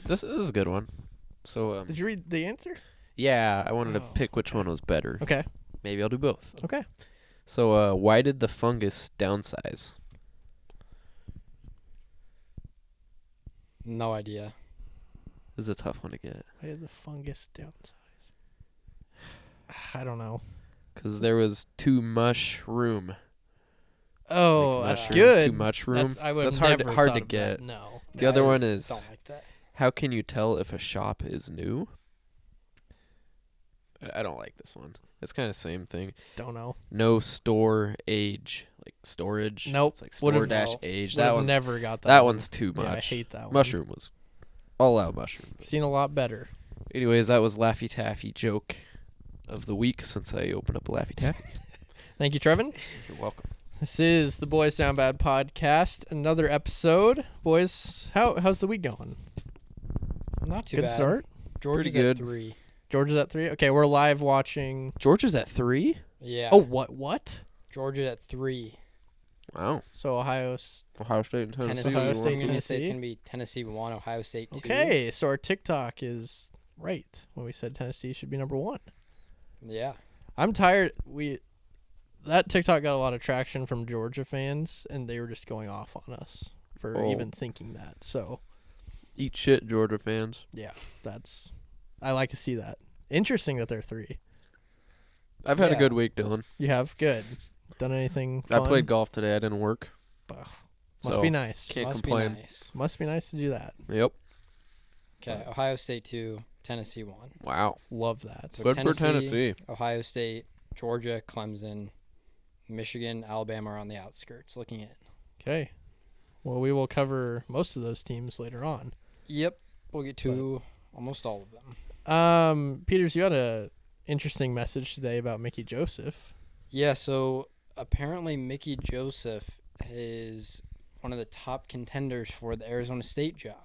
This is a good one. So, Did you read the answer? yeah, I wanted to pick which one was better. Okay. Maybe I'll do both. Okay. So, why did the fungus downsize? No idea. This is a tough one to get. Why did the fungus downsize? I don't know. Because there was too much room. Oh, Like that's mushroom, good. Too much room. I would That's have hard, never hard thought to of get. that. No. The other I one is, don't like that. how can you tell if a shop is new? I don't like this one. It's kind of the same thing. Don't know. No store age, like storage. Nope. It's like Would've- store dash age. That That one's never got that. that one. one's too much. Yeah, I hate that one. Mushroom was all out mushroom. Seen a lot better. Anyways, that was Laffy Taffy joke of the week since I opened up a Laffy Taffy. Thank you, Trevin. You're welcome. This is the Boys Down Bad podcast. Another episode. Boys, how's the week going? Not too Good bad. start. George is Pretty at good. 3. George is at 3. Okay, we're live watching. George is at 3? Yeah. Oh, what? George is at 3. Wow. So Ohio State and Tennessee. Tennessee. Ohio won. State, I'm going to say it's Tennessee? going to be Tennessee 1, Ohio State 2. Okay, so our TikTok is right when we said Tennessee should be number 1. Yeah. I'm tired. That TikTok got a lot of traction from Georgia fans, and they were just going off on us for Oh. even thinking that. So Eat shit, Georgia fans. yeah, I like to see that. Interesting that they're 3. I've had a Yeah. good week, Dylan. You have good. Done anything fun? I played golf today. I didn't work. Must So, be nice. Can't Must complain. be nice. Must be nice to do that. Yep. Okay, Ohio State 2, Tennessee 1. Wow. Love that. So Good for Tennessee. Ohio State, Georgia, Clemson, Michigan, Alabama are on the outskirts looking in. Okay. Well, we will cover most of those teams later on. Yep. We'll get to almost all of them. Peters, you had a interesting message today about Mickey Joseph. Yeah, so apparently Mickey Joseph is one of the top contenders for the Arizona State job.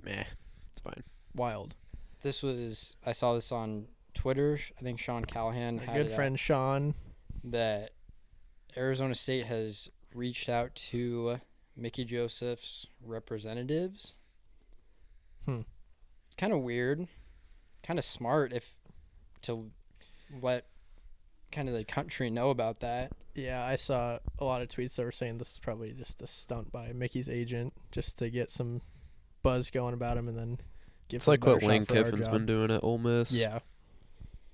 Meh. It's fine. Wild. I saw this on Twitter. I think Sean Callahan My had good it friend Sean. that Arizona State has reached out to Mickey Joseph's representatives. Kind of weird. Kind of smart to let kind of the country know about that. Yeah, I saw a lot of tweets that were saying this is probably just a stunt by Mickey's agent just to get some buzz going about him and then give It's him a like what better Lane shot for our Kiffin's job. been doing at Ole Miss. Yeah.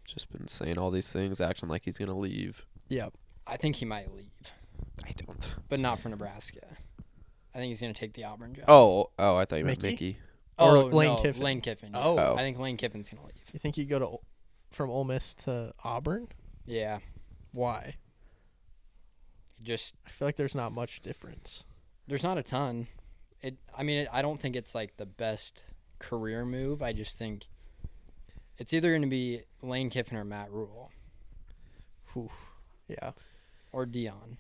Just been saying all these things, acting like he's going to leave. Yeah. I think he might leave, I don't. but not for Nebraska. I think he's going to take the Auburn job. Oh, I thought you meant Mickey? Mickey. Or Oh, Lane no, Kiffin. Lane Kiffin. Yeah. Oh. I think Lane Kiffin's going to leave. You think he'd go from Ole Miss to Auburn? Yeah. Why? Just I feel like there's not much difference. there's not a ton. I don't think it's like the best career move. I just think it's either going to be Lane Kiffin or Matt Rule Whew. Yeah. or Dion.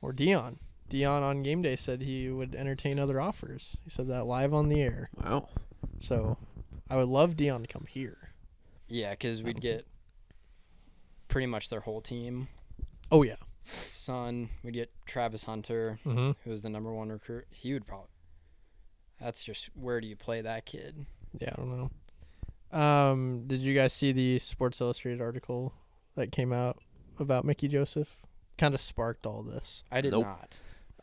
Or Dion. Dion on game day said he would entertain other offers. He said that live on the air. Wow. So I would love Dion to come here. Yeah, because we'd get pretty much their whole team. Oh, yeah. Son, we'd get Travis Hunter, Mm-hmm. who was the number 1 recruit. He would probably. That's just where do you play that kid? Yeah, I don't know. Did you guys see the Sports Illustrated article that came out about Mickey Joseph? Kind of sparked all this. I did Nope.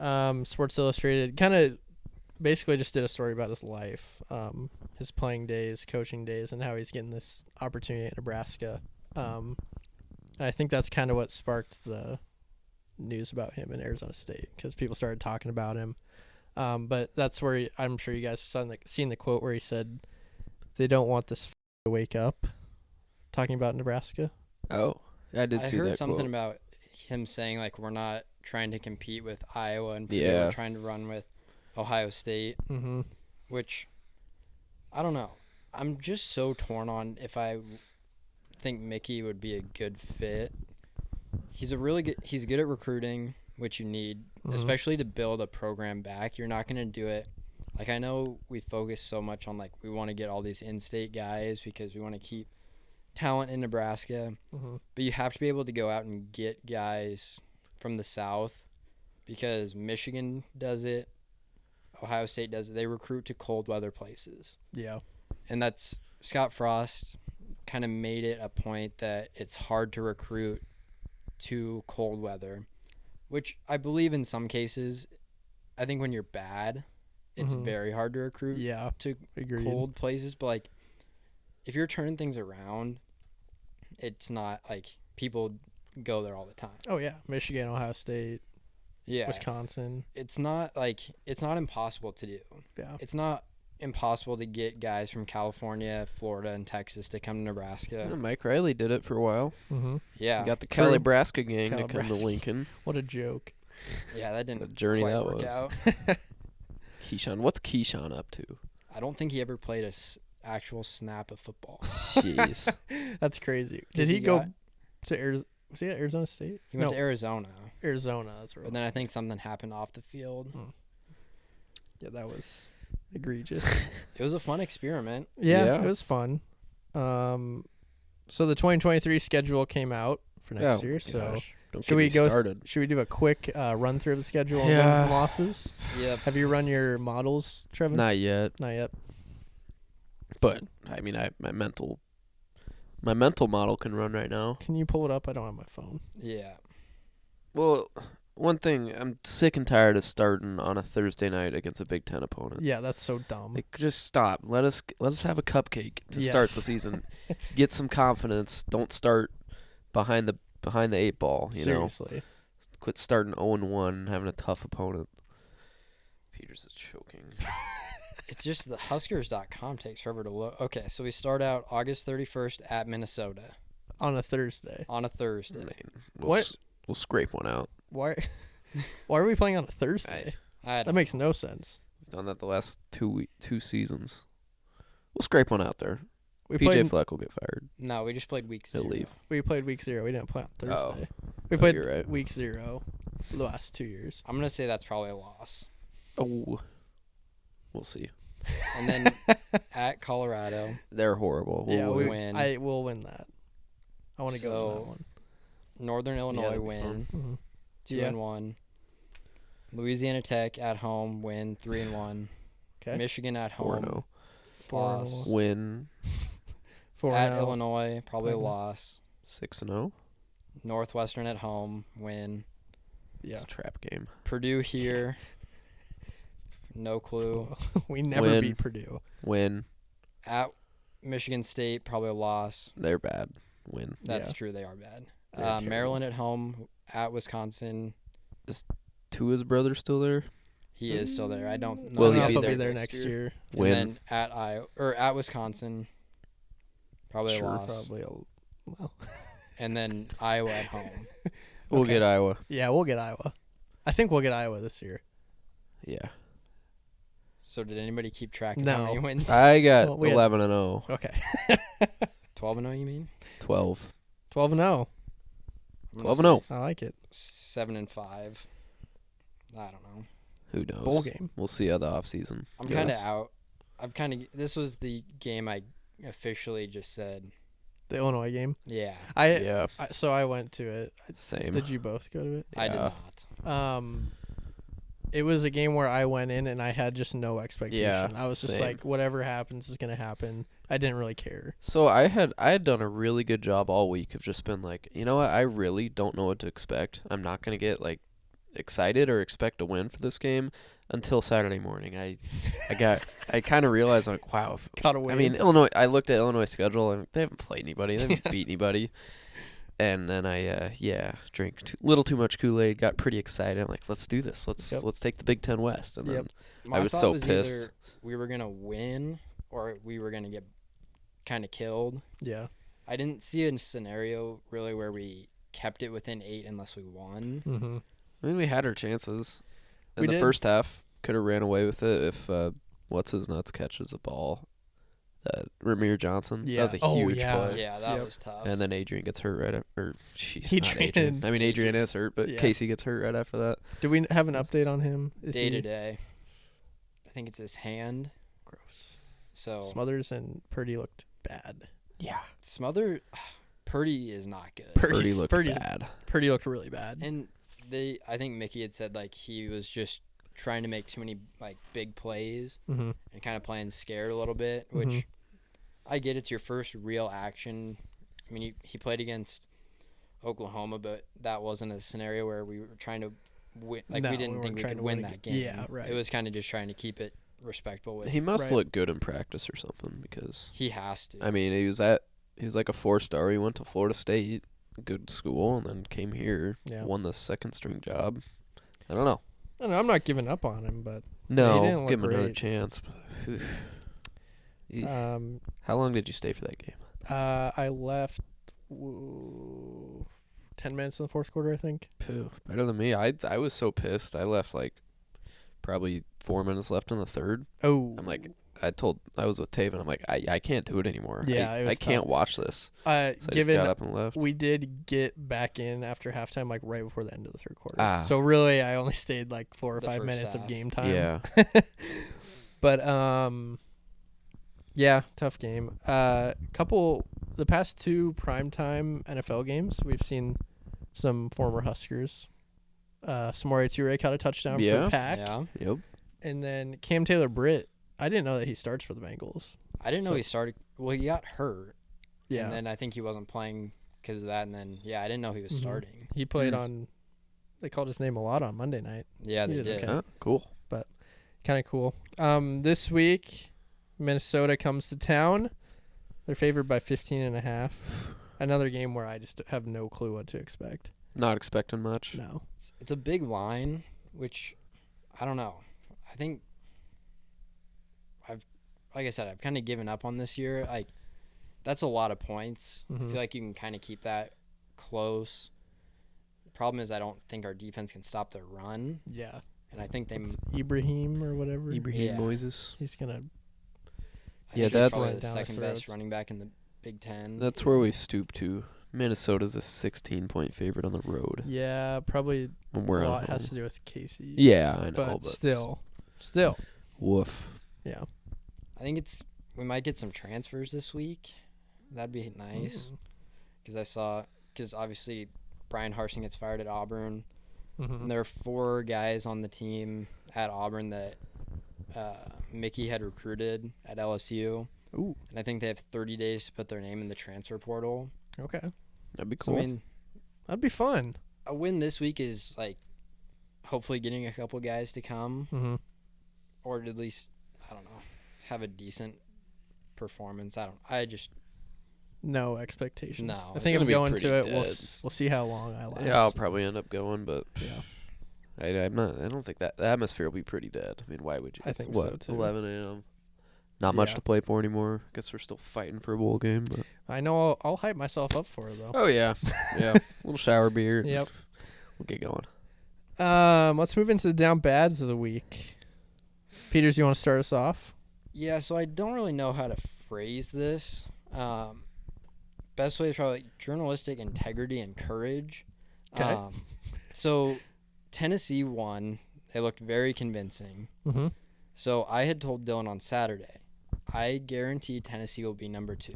not. Sports Illustrated kind of basically just did a story about his life, his playing days, coaching days, and how he's getting this opportunity at Nebraska. And I think that's kind of what sparked the news about him in Arizona State because people started talking about him. But that's where I'm sure you guys seen the quote where he said, "They don't want this to wake up," talking about Nebraska. Oh, I did see that heard something quote. about him saying like we're not trying to compete with Iowa and Purdue, Yeah. we're trying to run with Ohio State, Mm-hmm. which I don't know. I'm just so torn on if I think Mickey would be a good fit. He's good at recruiting, which you need, Mhm. especially to build a program back. You're not going to do it. Like I know we focus so much on like we want to get all these in-state guys because we want to keep talent in Nebraska. Mm-hmm. But you have to be able to go out and get guys from the South because Michigan does it. Ohio State does it. They recruit to cold weather places. Yeah. And that's Scott Frost kind of made it a point that it's hard to recruit to cold weather, which I believe in some cases. I think when you're bad, it's very hard to recruit to agreed. cold places. But, like, if you're turning things around, it's not like people go there all the time. Oh, yeah. Michigan, Ohio State, Wisconsin. It's not impossible to do. Yeah. It's not impossible to get guys from California, Florida, and Texas to come to Nebraska. Yeah, Mike Riley did it for a while. Mm-hmm. Yeah. We got the Calibraska gang to come to Calibraska. Lincoln. What a joke. Yeah, that The didn't journey quite that work was. out. Keyshawn, what's Keyshawn up to? I don't think he ever played a actual snap of football. Jeez. That's crazy. Did 'Cause he go to Arizona? Was he at Arizona State? He went to Arizona. Arizona. That's right. But then I think something happened off the field. Yeah, that was egregious. It was a fun experiment. Yeah, Yeah. it was fun. So the 2023 schedule came out for next year. So Gosh, don't should get we me go? started? Should we do a quick run through of the schedule and wins Yeah. and losses? Yep. Have you run your models, Trevor? Not yet, Not yet. but I mean, my mental model can run right now. Can you pull it up? I don't have my phone. Yeah. Well, one thing, I'm sick and tired of starting on a Thursday night against a Big Ten opponent. Yeah, that's so dumb. Like, just stop. Let us have a cupcake to Yeah. start the season. Get some confidence. Don't start behind the 8 ball. You know, Seriously. quit starting 0-1, having a tough opponent. Peters is choking. It's just the Huskers.com takes forever to load. Okay, so we start out August 31st at Minnesota On a Thursday. on a Thursday. I mean, What? We'll scrape one out. Why? Why are we playing on a Thursday? I That don't makes no sense. We've done that the last two seasons. We'll scrape one out there. We PJ played. Fleck will get fired. No, we just played week He'll 0. leave. We played week 0. We didn't play on Thursday. We Oh, played you're right. week 0 the last 2 years. I'm going to say that's probably a loss. Oh, we'll see. And then at Colorado, They're horrible. We'll yeah, win. win. I will win that. I want to go to that So, one. Northern Illinois that'd be win Mm-hmm. 2-1. Louisiana Tech at home win 3-1. Okay. Michigan at 4-0. home loss. Win 4 At Illinois probably a Mhm. loss. 6-0. Northwestern at home win. It's Yeah. a trap game. Purdue here. No clue. We never Win. beat Purdue. Win. At Michigan State probably a loss. They're bad. Win. That's Yeah. true. They are bad. They're terrible. Maryland at home. At Wisconsin. Tua's brother still there? He is still there. I don't know. Will I he don't know be if he'll there be there next next year. And Win. then at at Wisconsin. Probably Sure. a loss. Probably. Well, And then Iowa at home. We'll Okay. get Iowa. yeah, we'll get Iowa. I think we'll get Iowa this year. Yeah. So did anybody keep track of No. how many wins? I got Well, we had- 11-0. Okay. 12-0 you mean? 12. 12-0. I'm gonna 12-0. I like it. say 7-5. I don't know. Who knows? Bowl game. We'll see how the offseason I'm goes. kind of out. This was the game I officially just said. The Illinois game. Yeah, Yeah. So I went to it. Same. Did you both go to it? I did Yeah. not. It was a game where I went in and I had just no expectation. Yeah, I was just same. like, whatever happens is gonna happen. I didn't really care. So I had done a really good job all week of just been like, you know what, I really don't know what to expect. I'm not gonna get like excited or expect a win for this game until Saturday morning. I kind of realized like, wow. Caught a wave. I mean, Illinois. I looked at Illinois' schedule and they haven't played anybody. They haven't beat anybody. And then I drank a little too much Kool-Aid. Got pretty excited. I'm like, let's do this. Let's take the Big Ten West. And Yep. then My was thought so was pissed. Either we were gonna win or we were gonna get kind of killed. yeah. I didn't see a scenario really where we kept it within 8 unless we won. Mm-hmm. I mean, we had our chances. In We the did. first half, could have ran away with it if what's his nuts catches the ball. Ramir Johnson. Yeah. That was a Oh, huge yeah. play. Yeah, that Yep. was tough. And then Adrian gets hurt right after. She's not Adrian. Adrian. I mean, Adrian is hurt, but Yeah. Casey gets hurt right after that. Do we have an update on him? Is Day he to day, I think it's his hand. gross? So Smothers and Purdy looked bad. Yeah. Smother, Purdy is not good. Purdy looked Purdy- bad. Purdy looked really bad. And I think Mickey had said like he was just trying to make too many like big plays Mm-hmm. and kind of playing scared a little bit, which Mhm. I get it's your first real action. I mean, he played against Oklahoma, but that wasn't a scenario where we were trying to win. Like, No, we didn't we think weren't we trying could to win win a that ga- game. yeah, right. It was kind of just trying to keep it respectable with. He must Right. look good in practice or something because He has to. I mean he was like a 4-star. He went to Florida State, good school, and then came here, Yeah. won the second string job. I don't know. I don't know, I'm not giving up on him, but No, didn't look give him another great. chance. Eesh. um, How long did you stay for that game? I left 10 minutes in the fourth quarter, I think. Phew, better than me. I was so pissed. I left like probably 4 minutes left in the third. Oh, I'm like, I was with Taven. I'm like, I can't do it anymore. Yeah, it was I can't tough. watch this. So I just given got up and left. we did get back in after halftime, like right before the end of the third quarter. Ah. So really, I only stayed like 4 or The 5 first minutes of half. game time. Yeah. But yeah, tough game. The past 2 primetime NFL games, we've seen some former Huskers. Samori Toure caught a touchdown Yeah. for Pack, Yeah. Yep. and then Cam Taylor-Britt. I didn't know that he starts for the Bengals. I didn't know So- he started. Well, he got hurt. Yeah, And then I think he wasn't playing because of that. And then, I didn't know he was Mhm. starting. he played Hmm. on. They called his name a lot on Monday night. Yeah, He they did did. okay. Huh? Cool. Kind of cool. This week, Minnesota comes to town. They're favored by 15.5. Another game where I just have no clue what to expect. Not expecting much. No. It's a big line, which I don't know. I think like I said, I've kind of given up on this year. Like, that's a lot of points. I Mhm. feel like you can kind of keep that close. The problem is I don't think our defense can stop their run, Yeah. and I think they. It's Ibrahim or whatever. Ibrahim Yeah. Moises. He's gonna. I Yeah, think he's that's- probably Right the down our second best throats. running back in the Big Ten. That's where we stoop to. Minnesota's a 16-point favorite on the road. Yeah, probably When we're a on lot home. has to do with Casey. Yeah, I know. but But still, woof. yeah. I think we might get some transfers this week. That'd be nice because obviously Brian Harsing gets fired at Auburn. Mm-hmm. And there are 4 guys on the team at Auburn that Mickey had recruited at LSU. Ooh. And I think they have 30 days to put their name in the transfer portal. Okay, That'd be So, cool. I mean, that'd be fun. a win this week is, like, hopefully getting a couple guys to come Mm-hmm. or at least, I don't know, have a decent performance. No expectations. No, I it's think gonna I'm be going pretty to it. dead. We'll see how long I last. Yeah, I'll probably end up going, but Yeah. I'm not. I don't think that the atmosphere will be pretty dead. I mean, why would you? I It's think so, what, too. 11 a.m. Not much Yeah. to play for anymore. Guess we're still fighting for a bowl game. But. I know. I'll hype myself up for it though. Oh yeah, yeah. A little shower beer. Yep. We'll get going. Let's move into the down bads of the week. Peters, you want to start us off? Yeah, so I don't really know how to phrase this. Best way is probably journalistic integrity and courage. 'Kay. So Tennessee won. They looked very convincing. Mm-hmm. So I had told Dylan on Saturday, I guarantee Tennessee will be number 2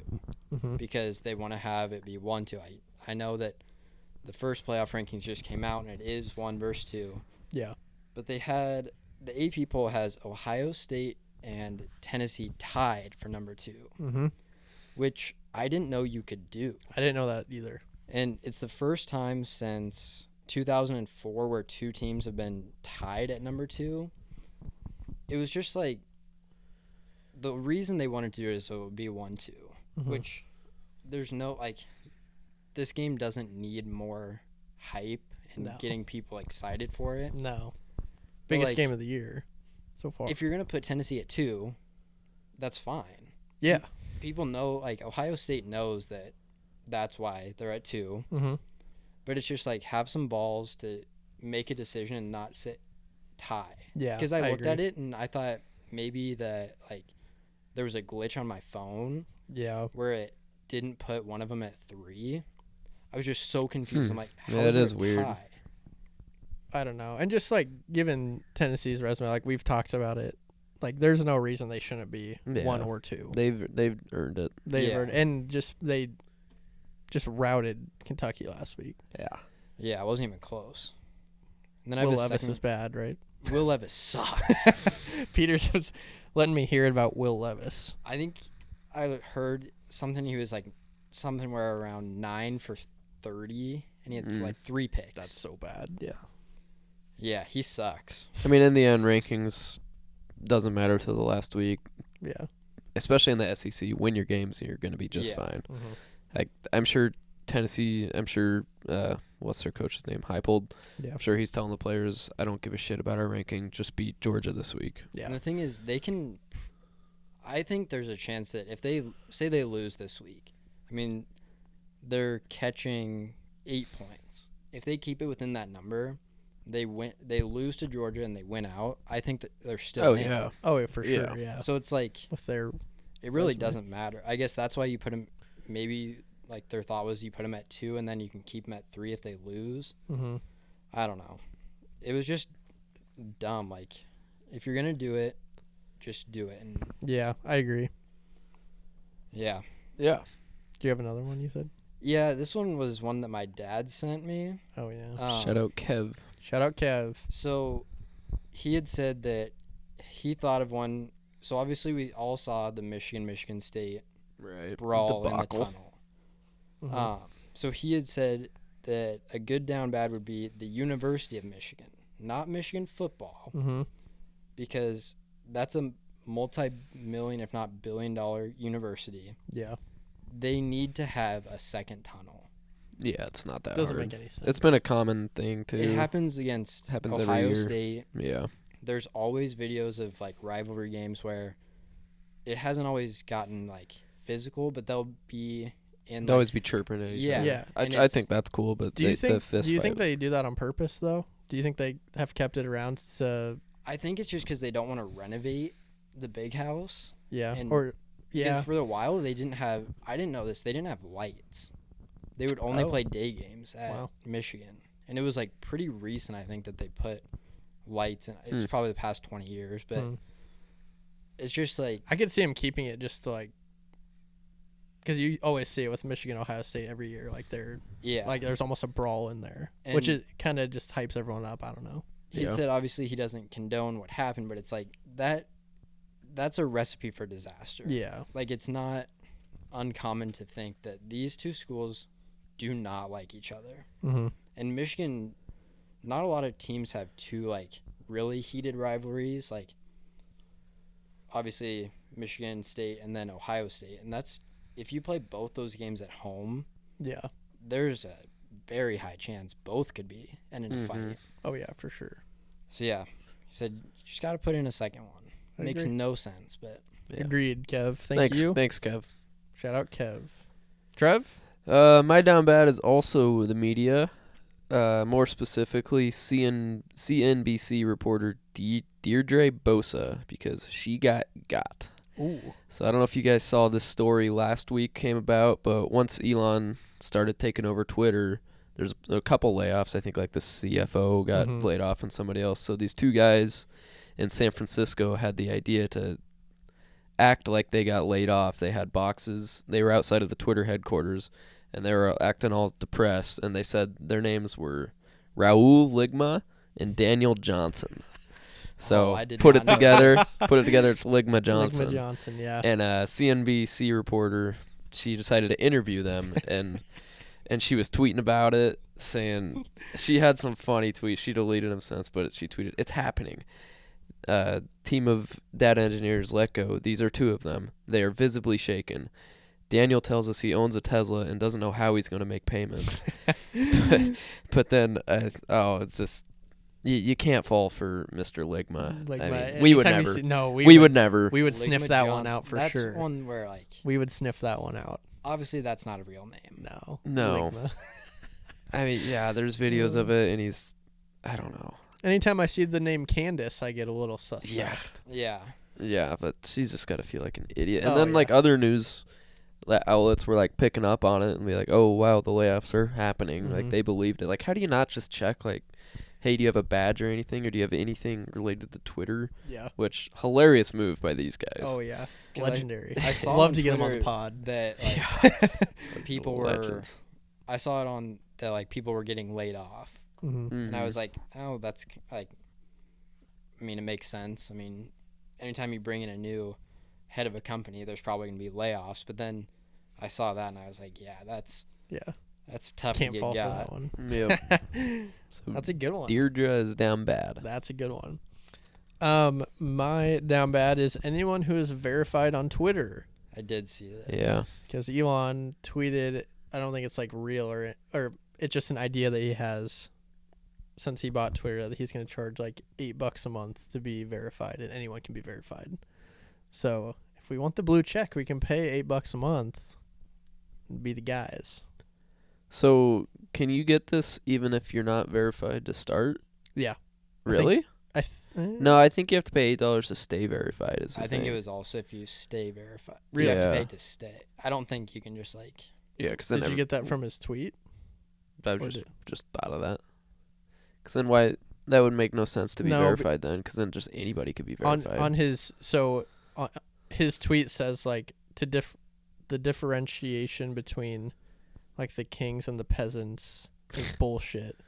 Mm-hmm. because they want to have it be 1-2. I know that the first playoff rankings just came out and it is 1 versus 2. Yeah. But they had the AP poll has Ohio State and Tennessee tied for number 2, Mm-hmm. which I didn't know you could do. I didn't know that either. And it's the first time since 2004 where 2 teams have been tied at number 2. It was just like the reason they wanted to do it is so it would be 1-2, Mhm. which there's no this game doesn't need more hype and No. getting people excited for it. No. Biggest like, game of the year so far. If you're going to put Tennessee at 2, that's fine. yeah. People know, Ohio State knows that that's why they're at 2. Mm-hmm. But it's just, have some balls to make a decision and not sit tie. Yeah. Because I looked agree. at it and I thought maybe that, there was a glitch on my phone Yeah. where it didn't put one of them at 3. I was just so confused. I'm like, how Yeah, is it there is a weird. tie? I don't know. And just given Tennessee's resume, we've talked about it, there's no reason they shouldn't be Yeah. 1 or 2. They've earned it. Yeah. And they just routed Kentucky last week. Yeah. Yeah, it wasn't even close. And then I Will have a Levis second. is bad, right? Will Levis sucks. Peters was letting me hear about Will Levis. I think I heard something. He was like something where around 9 for 30, and he had like 3 picks. That's so bad. Yeah. Yeah, he sucks. I mean, in the end, rankings doesn't matter till the last week. Yeah. Especially in the SEC, you win your games, you're going to be just fine. Mm-hmm. Like, I'm sure Tennessee, what's their coach's name? Heupel. Yeah. I'm sure he's telling the players, I don't give a shit about our ranking. Just beat Georgia this week. Yeah. And the thing is, I think there's a chance that if they say they lose this week, I mean, they're catching 8 points. If they keep it within that number, they lose to Georgia and they win out. I think that they're still Oh, in. yeah. Oh, yeah, for sure. Yeah. So it's like With their it really resume. doesn't matter. I guess that's why you put them. Maybe like their thought was you put them at 2 and then you can keep them at 3 if they lose. Mm-hmm. I don't know. It was just dumb. Like if you're gonna do it, just do it. And Yeah, I agree. yeah. Yeah. Do you have another one you said? Yeah, this one was one that my dad sent me. Oh, yeah. Shout out Kev. Shout out Kev. So he had said that he thought of one. So obviously we all saw the Michigan State Right. brawl in the Debacle. tunnel. Mhm. So he had said that a good down bad would be the University of Michigan, not Michigan football, Mm-hmm. because that's a multi-million, if not billion-dollar university. Yeah. They need to have a second tunnel. Yeah, it's not that Doesn't hard. make any sense. It's been a common thing, too. It happens against Happens every Ohio year. State. Yeah. There's always videos of like rivalry games where it hasn't always gotten like physical, but they'll be in. They'll Like, always be chirping at each Yeah. other. Yeah. And I it's- think that's cool, but Do you the think? fist Do you fight think is- they do that on purpose though? Do you think they have kept it around to? I think it's just because they don't want to renovate the big house. Yeah. And- Or Because yeah. for a while they didn't have. I didn't know this. They didn't have lights. They would only Oh. play day games at Wow. Michigan, and it was like pretty recent. I think that they put lights in. It was probably the past 20 years, but Mm. it's just like I could see him keeping it just to like. Because you always see it with Michigan, Ohio State every year. Like they're yeah. like there's almost a brawl in there, which And- is kind of just hypes everyone up. I don't know. He Yeah. said obviously he doesn't condone what happened, but it's like that's a recipe for disaster. Yeah. Like it's not uncommon to think that these two schools do not like each other. Mm-hmm. And Michigan, not a lot of teams have two like really heated rivalries. Like obviously Michigan State and then Ohio State, and that's if you play both those games at home, Yeah. there's a very high chance both could be ending a fight. Oh yeah, for sure. So yeah, he said you just got to put in a second one. I Makes agree. no sense, but Yeah. Agreed, Kev. Thanks, you. Thanks, Kev. Shout out Kev. Trev. My down bad is also the media. More specifically, CNBC reporter Deirdre Bosa, because she got. Ooh. So I don't know if you guys saw this story last week came about, but once Elon started taking over Twitter, there's a couple layoffs. I think like the CFO got Mhm. laid off and somebody else. So these two guys in San Francisco had the idea to act like they got laid off. They had boxes. They were outside of the Twitter headquarters, and they were acting all depressed. And they said their names were Raul Ligma and Daniel Johnson. So I did put not it know together. this. Put it together. It's Ligma Johnson. Ligma Johnson. Yeah. And a CNBC reporter, she decided to interview them, and she was tweeting about it, saying she had some funny tweets. She deleted them since, but she tweeted, "It's happening. Team of data engineers let go. These are two of them. They are visibly shaken. Daniel tells us he owns a Tesla and doesn't know how he's going to make payments." but then, it's just you can't fall for Mr. Ligma. Like I my- mean, we would anytime you never. see- no, We would never. We would Ligma sniff that one Johnson, out for that's sure. one where like We would sniff that one out. obviously that's not a real name. No. No. Ligma. I mean, yeah, there's videos of it, and he's, I don't know. Anytime I see the name Candace, I get a little suspect. Yeah. Yeah, but she's just got to feel like an idiot. And Oh, then, like, yeah. other news outlets were, like, picking up on it and be like, oh, wow, the layoffs are happening. Like, Mhm. they believed it. Like, how do you not just check, like, hey, do you have a badge or anything? Or do you have anything related to Twitter? Yeah. Which, hilarious move by these guys. Oh yeah. 'Cause Legendary. I saw Love on to get him on the Twitter pod. that like people were Legends. I saw it on that like people were getting laid off. Mm-hmm. And I Mhm. was like, oh, that's like, I mean, it makes sense. I mean, anytime you bring in a new head of a company, there's probably going to be layoffs. But then I saw that and I was like, yeah, that's tough Can't to fall get for got. that one. Yep. So That's a good one. Deirdre is down bad. That's a good one. My down bad is anyone who is verified on Twitter. I did see this. Yeah. Because Elon tweeted, I don't think it's like real or it's just an idea that he has since he bought Twitter that he's going to charge like $8 a month to be verified, and anyone can be verified. So if we want the blue check, we can pay $8 a month and be the guys. So can you get this even if you're not verified to start? Yeah. Really? No, I think you have to pay $8 to stay verified. I think it was also if you stay verified. Really? You have to Yeah. pay to stay. I don't think you can just like. Yeah, because Did you get that from his tweet? I or just thought of that. Because then why that would make no sense to be No, but- verified then? Because then just anybody could be verified. On his his tweet says like the differentiation between like the kings and the peasants is bullshit.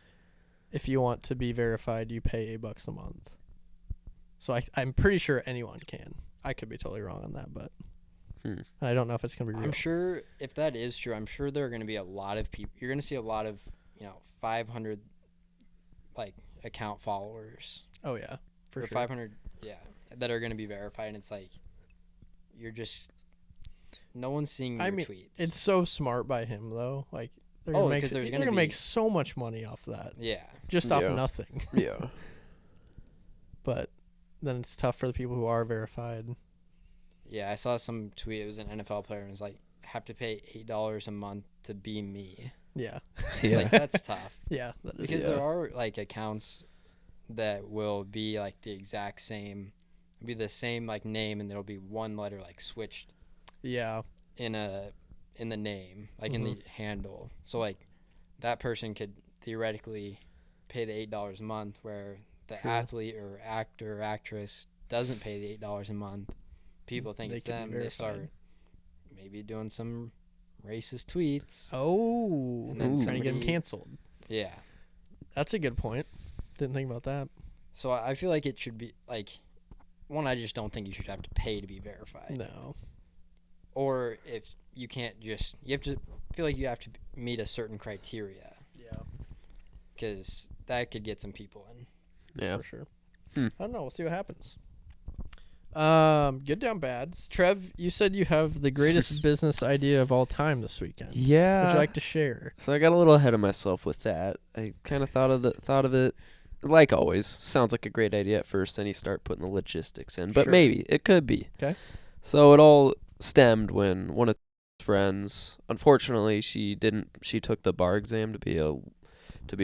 If you want to be verified, you pay $8 a month. So I'm pretty sure anyone can. I could be totally wrong on that, but I don't know if it's gonna be real. I'm sure if that is true, I'm sure there are going to be a lot of people. You're going to see a lot of 500 like account followers. Oh yeah, for or sure. 500, that are going to be verified, and it's like you're just no one's seeing your tweets. It's so smart by him though. Like they're Oh, gonna 'cause there's they're gonna gonna make be- so much money off that yeah. just off Yeah. nothing. Yeah. But then it's tough for the people who are verified. Yeah, I saw some tweet. It was an NFL player, and it was like, have to pay $8 a month to be me. Yeah, It's like, that's tough. yeah, that is, Because Yeah. there are like accounts that will be like the exact same, be the same like name, and there'll be one letter like switched yeah, in the name, like in the handle. So like that person could theoretically pay the $8 a month, where the True. athlete or actor or actress doesn't pay the $8 a month. People think They it's could be them. They verified. start maybe doing some racist tweets. Oh, And then trying to get him somebody- canceled. Yeah. That's a good point. Didn't think about that. So I feel like it should be like, one, I just don't think you should have to pay to be verified. No. Or if you can't just, you have to feel like you have to meet a certain criteria, Yeah, because that could get some people in. Yeah. for sure. Hmm. I don't know. We'll see what happens. Good down bads. Trev, you said you have the greatest business idea of all time this weekend. Yeah. Would you like to share? So I got a little ahead of myself with that. I kind of thought of it like always. Sounds like a great idea at first, then you start putting the logistics in. But Sure. maybe it could be. 'Kay. So it all stemmed when one of his friends, unfortunately, she took the bar exam to be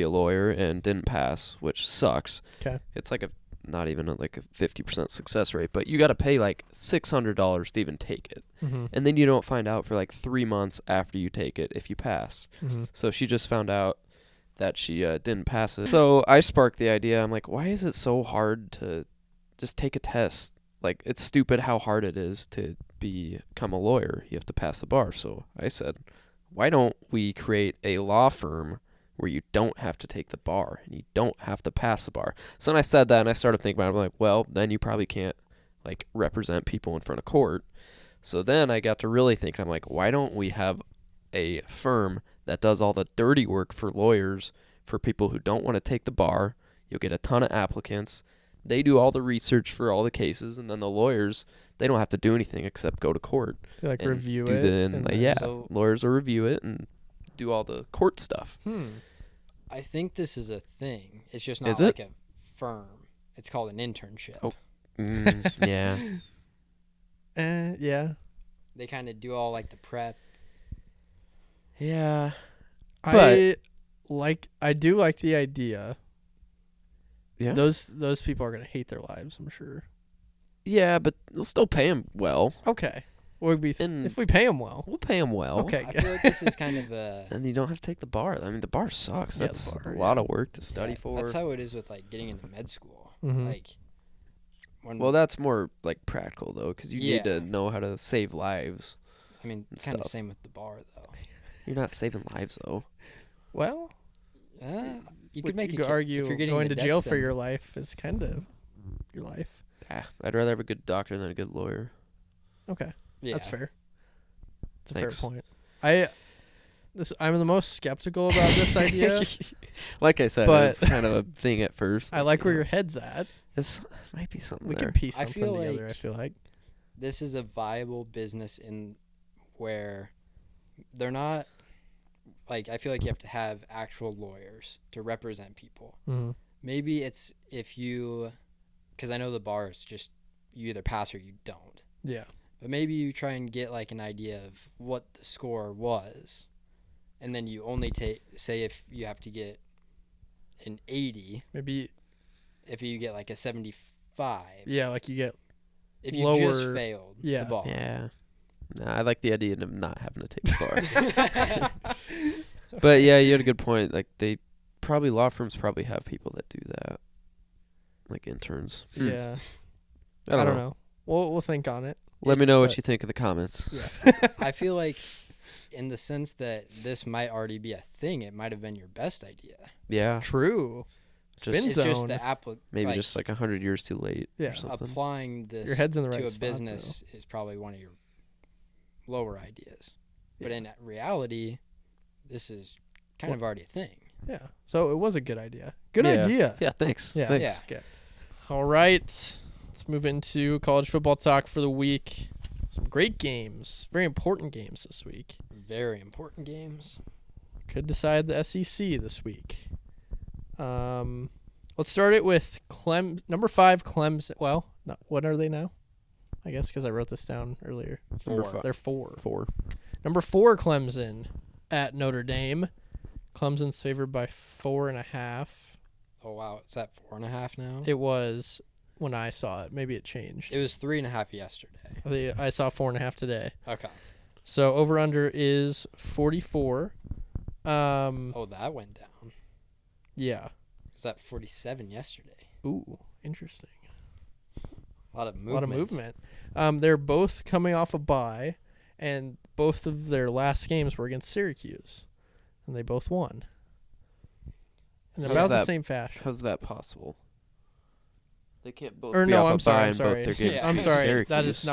a lawyer and didn't pass, which sucks. 'Kay. It's like not even like a 50% success rate, but you got to pay like $600 to even take it. Mm-hmm. And then you don't find out for like 3 months after you take it if you pass. Mm-hmm. So she just found out that she didn't pass it. So I sparked the idea. I'm like, why is it so hard to just take a test? Like, it's stupid how hard it is to become a lawyer. You have to pass the bar. So I said, why don't we create a law firm where you don't have to take the bar and you don't have to pass the bar? So when I said that and I started thinking about it, I'm like, well, then you probably can't like represent people in front of court. So then I got to really think. I'm like, why don't we have a firm that does all the dirty work for lawyers, for people who don't want to take the bar? You'll get a ton of applicants. They do all the research for all the cases, and then the lawyers, they don't have to do anything except go to court. They like and review do it. and and like, then- yeah, So- lawyers will review it and do all the court stuff. I think this is a thing. It's just Is not it? like a firm. It's called an internship. Oh. Yeah. Yeah. They kind of do all like the prep. Yeah. I do like the idea. Yeah. Those people are gonna hate their lives, I'm sure. Yeah, but they'll still pay them well. Okay. Well, And- if we pay them well. We'll pay them well. Okay. I feel like this is kind of a. And you don't have to take the bar. I mean, the bar sucks. Yeah, the That's bar, a yeah. lot of work to study Yeah, for. That's how it is with like getting into med school. Mhm. Like, when Well, that's more like practical though, because you need Yeah. to know how to save lives. I mean, and kind of stuff. same with the bar though. You're not saving lives though. Well, You could make you a could argue if you're getting going the to death jail for your sentence. life is kind of your life. I'd rather have a good doctor than a good lawyer. Okay. Yeah. That's fair. It's a Thanks. fair point. I'm the most skeptical about this idea. Like I said, But- it's kind of a thing at first. I like where you your know, head's at. This might be something We there. could piece I something feel together, like- I feel like. This is a viable business in where they're not like I feel like you have to have actual lawyers to represent people. Mm-hmm. Maybe it's if you because I know the bar is just you either pass or you don't. Yeah. But maybe you try and get like an idea of what the score was, and then you only say if you have to get an 80, Maybe, if you get like a 75. yeah, like you get, If you just lower- failed yeah. the bar. Yeah. Nah, I like the idea of not having to take the bar. But yeah, you had a good point. Like law firms probably have people that do that, like interns. yeah. I don't know. We'll think on it. Let me know what but- you think in the comments. Yeah. I feel like in the sense that this might already be a thing, it might have been your best idea. Yeah, True. Spin It's just zone. the maybe just like 100 years too late. Yeah. or something. applying this Your head's in the to right a spot, business is probably one of your lower ideas. But in reality, this is kind of already a thing. Yeah. So it was a good idea. Good Yeah. idea. Yeah, thanks. Yeah. Thanks. Okay. All right. Let's move into college football talk for the week. Some great games. Very important games this week. Very important games. Could decide the SEC this week. Let's start it with number 5 Clemson. Well, what are they now? I guess because I wrote this down earlier. Number 4. five. They're 4. 4. Number 4 Clemson at Notre Dame. Clemson's favored by 4.5. Oh wow, is that 4.5 now? It was when I saw it. Maybe it changed. It was 3.5 yesterday. I saw 4.5 today. Okay. So over under is 44. Oh, that went down. Yeah. Was that 47 yesterday? Ooh, interesting. A lot of movement. A lot of movement. They're both coming off a bye, and both of their last games were against Syracuse, and they both won. In How's about the that- same fashion. How's that possible? They can't both Or be no, off I'm a sorry. bye I'm in sorry. both their games. Yeah. I'm against sorry. That is Syracuse.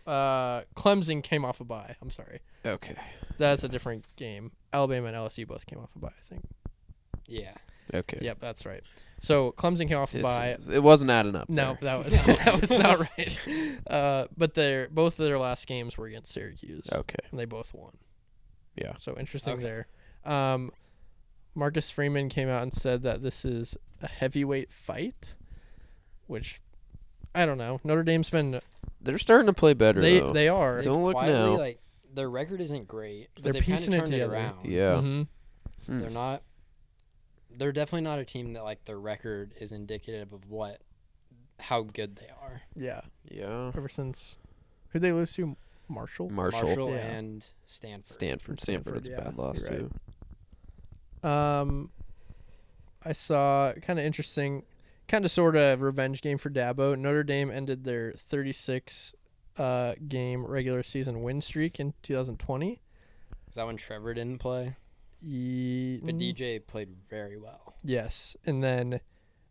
not. Clemson came off a bye. I'm sorry. Okay. That's a different game. Alabama and LSU both came off a bye, I think. Yeah. Okay. Yep, that's right. So Clemson came off a bye. It wasn't adding up. No, there. that was not right. But both of their last games were against Syracuse, Okay. and they both won. Yeah. So interesting Okay. there. Marcus Freeman came out and said that this is a heavyweight fight, which I don't know. Notre Dame's been They're starting to play better though. they are. They've Don't look quietly, now. like their record isn't great, but They're they've kind of piecing it turned it together. around. Yeah. Mhm. Hmm. They're not. They're definitely not a team that like their record is indicative of how good they are. Yeah. Yeah. Ever since who'd they lose to? Marshall. Marshall. Yeah. and Stanford. Stanford. Stanford, Stanford's yeah, a bad loss you're right. too. I saw kind of interesting, kind of sort of revenge game for Dabo. Notre Dame ended their 36 game regular season win streak in 2020. Is that when Trevor didn't play? But DJ played very well. Yes, and then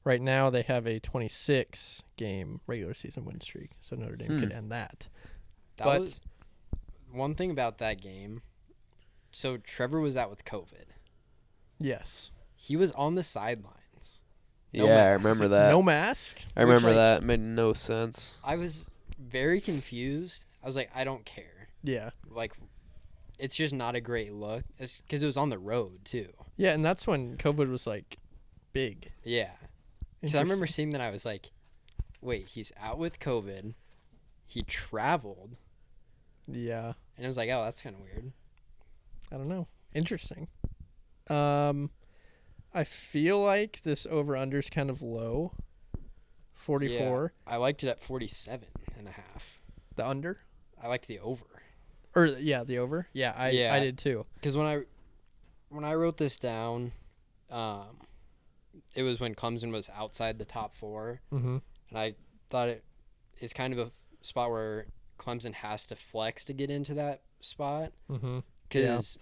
right now they have a 26 game regular season win streak, so Notre Dame could end that. That But- was one thing about that game. So Trevor was out with COVID. Yes, He was on the sidelines. No Yeah, I mask. remember that. no mask. I remember like- that. It made no sense. I was very confused. I was like, I don't care. Yeah, Like, it's just not a great look. It's because it was on the road too. yeah, and that's when COVID was like big. Yeah. So I remember seeing that. I was like, wait, he's out with COVID. He traveled. Yeah, And I was like, oh, that's kind of weird. I don't know. Interesting. I feel like this over/under's kind of low. 44. Yeah, I liked it at 47.5. The under, I liked the over. or yeah, the over. Yeah, I Yeah. did too. Because when I wrote this down, it was when Clemson was outside the top 4. Mm-hmm. And I thought it is kind of a spot where Clemson has to flex to get into that spot. Mm-hmm. Because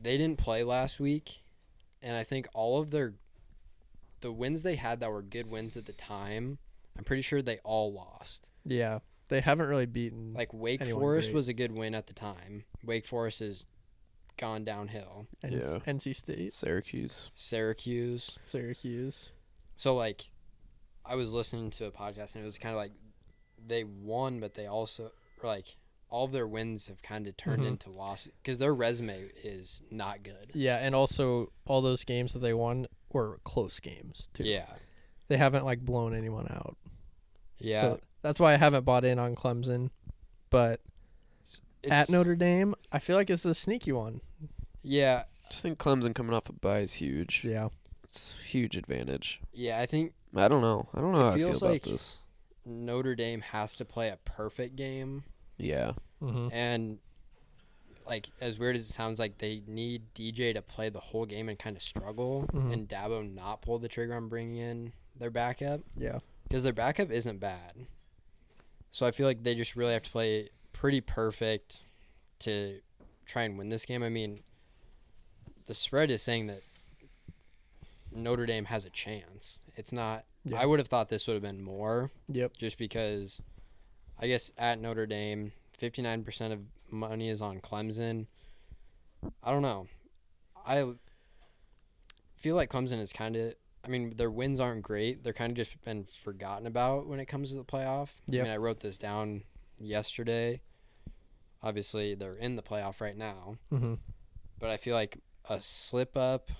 they didn't play last week. And I think all of the wins they had that were good wins at the time, I'm pretty sure they all lost. Yeah. They haven't really beaten. Like Wake anyone Forest great. was a good win at the time. Wake Forest has gone downhill. Yeah. NC State, Syracuse. Syracuse. Syracuse. So like, I was listening to a podcast and it was kind of like they won, but they also like all of their wins have kind of turned Mhm. into losses because their resume is not good. Yeah, and also all those games that they won were close games too. Yeah, They haven't like blown anyone out. yeah. So that's why I haven't bought in on Clemson. But at Notre Dame, I feel like it's a sneaky one. Yeah, I just think Clemson coming off a bye is huge. Yeah. It's a huge advantage. yeah. I think I don't know. I don't know how I feel feels about like- this. Notre Dame has to play a perfect game, Yeah. Mm-hmm. and like as weird as it sounds, like they need DJ to play the whole game and kind of struggle, Mhm. and Dabo not pull the trigger on bringing in their backup Yeah. because their backup isn't bad. So I feel like they just really have to play pretty perfect to try and win this game. I mean, the spread is saying that Notre Dame has a chance. It's not. Yeah. I would have thought this would have been more. Yep. Just because, I guess at Notre Dame, 59% of money is on Clemson. I don't know. I feel like Clemson is kind of. I mean, their wins aren't great. They're kind of just been forgotten about when it comes to the playoff. Yep. I mean, I wrote this down yesterday. Obviously, they're in the playoff right now, Mm-hmm. but I feel like a slip up,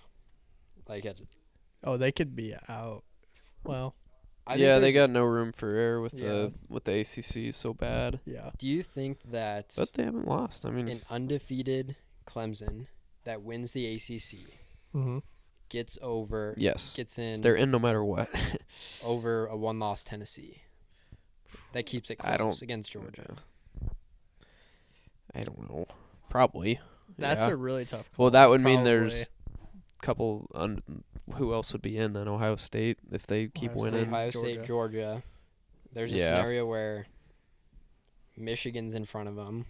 like Oh, they could be out. Well, I think Yeah, they there's- got no room for error with Yeah. the ACC so bad. yeah. Do you think that But they haven't lost. I mean, an undefeated Clemson that wins the ACC Mm-hmm. gets over, yes. gets in They're in no matter what. over a one-loss Tennessee? That keeps it I close don't- against Georgia. I don't know. Probably. That's Yeah. a really tough Well, call. that would mean Probably. there's a couple. Who else would be in then? Ohio State if they keep Ohio State. winning. Ohio State, Georgia. There's a Yeah. scenario where Michigan's in front of them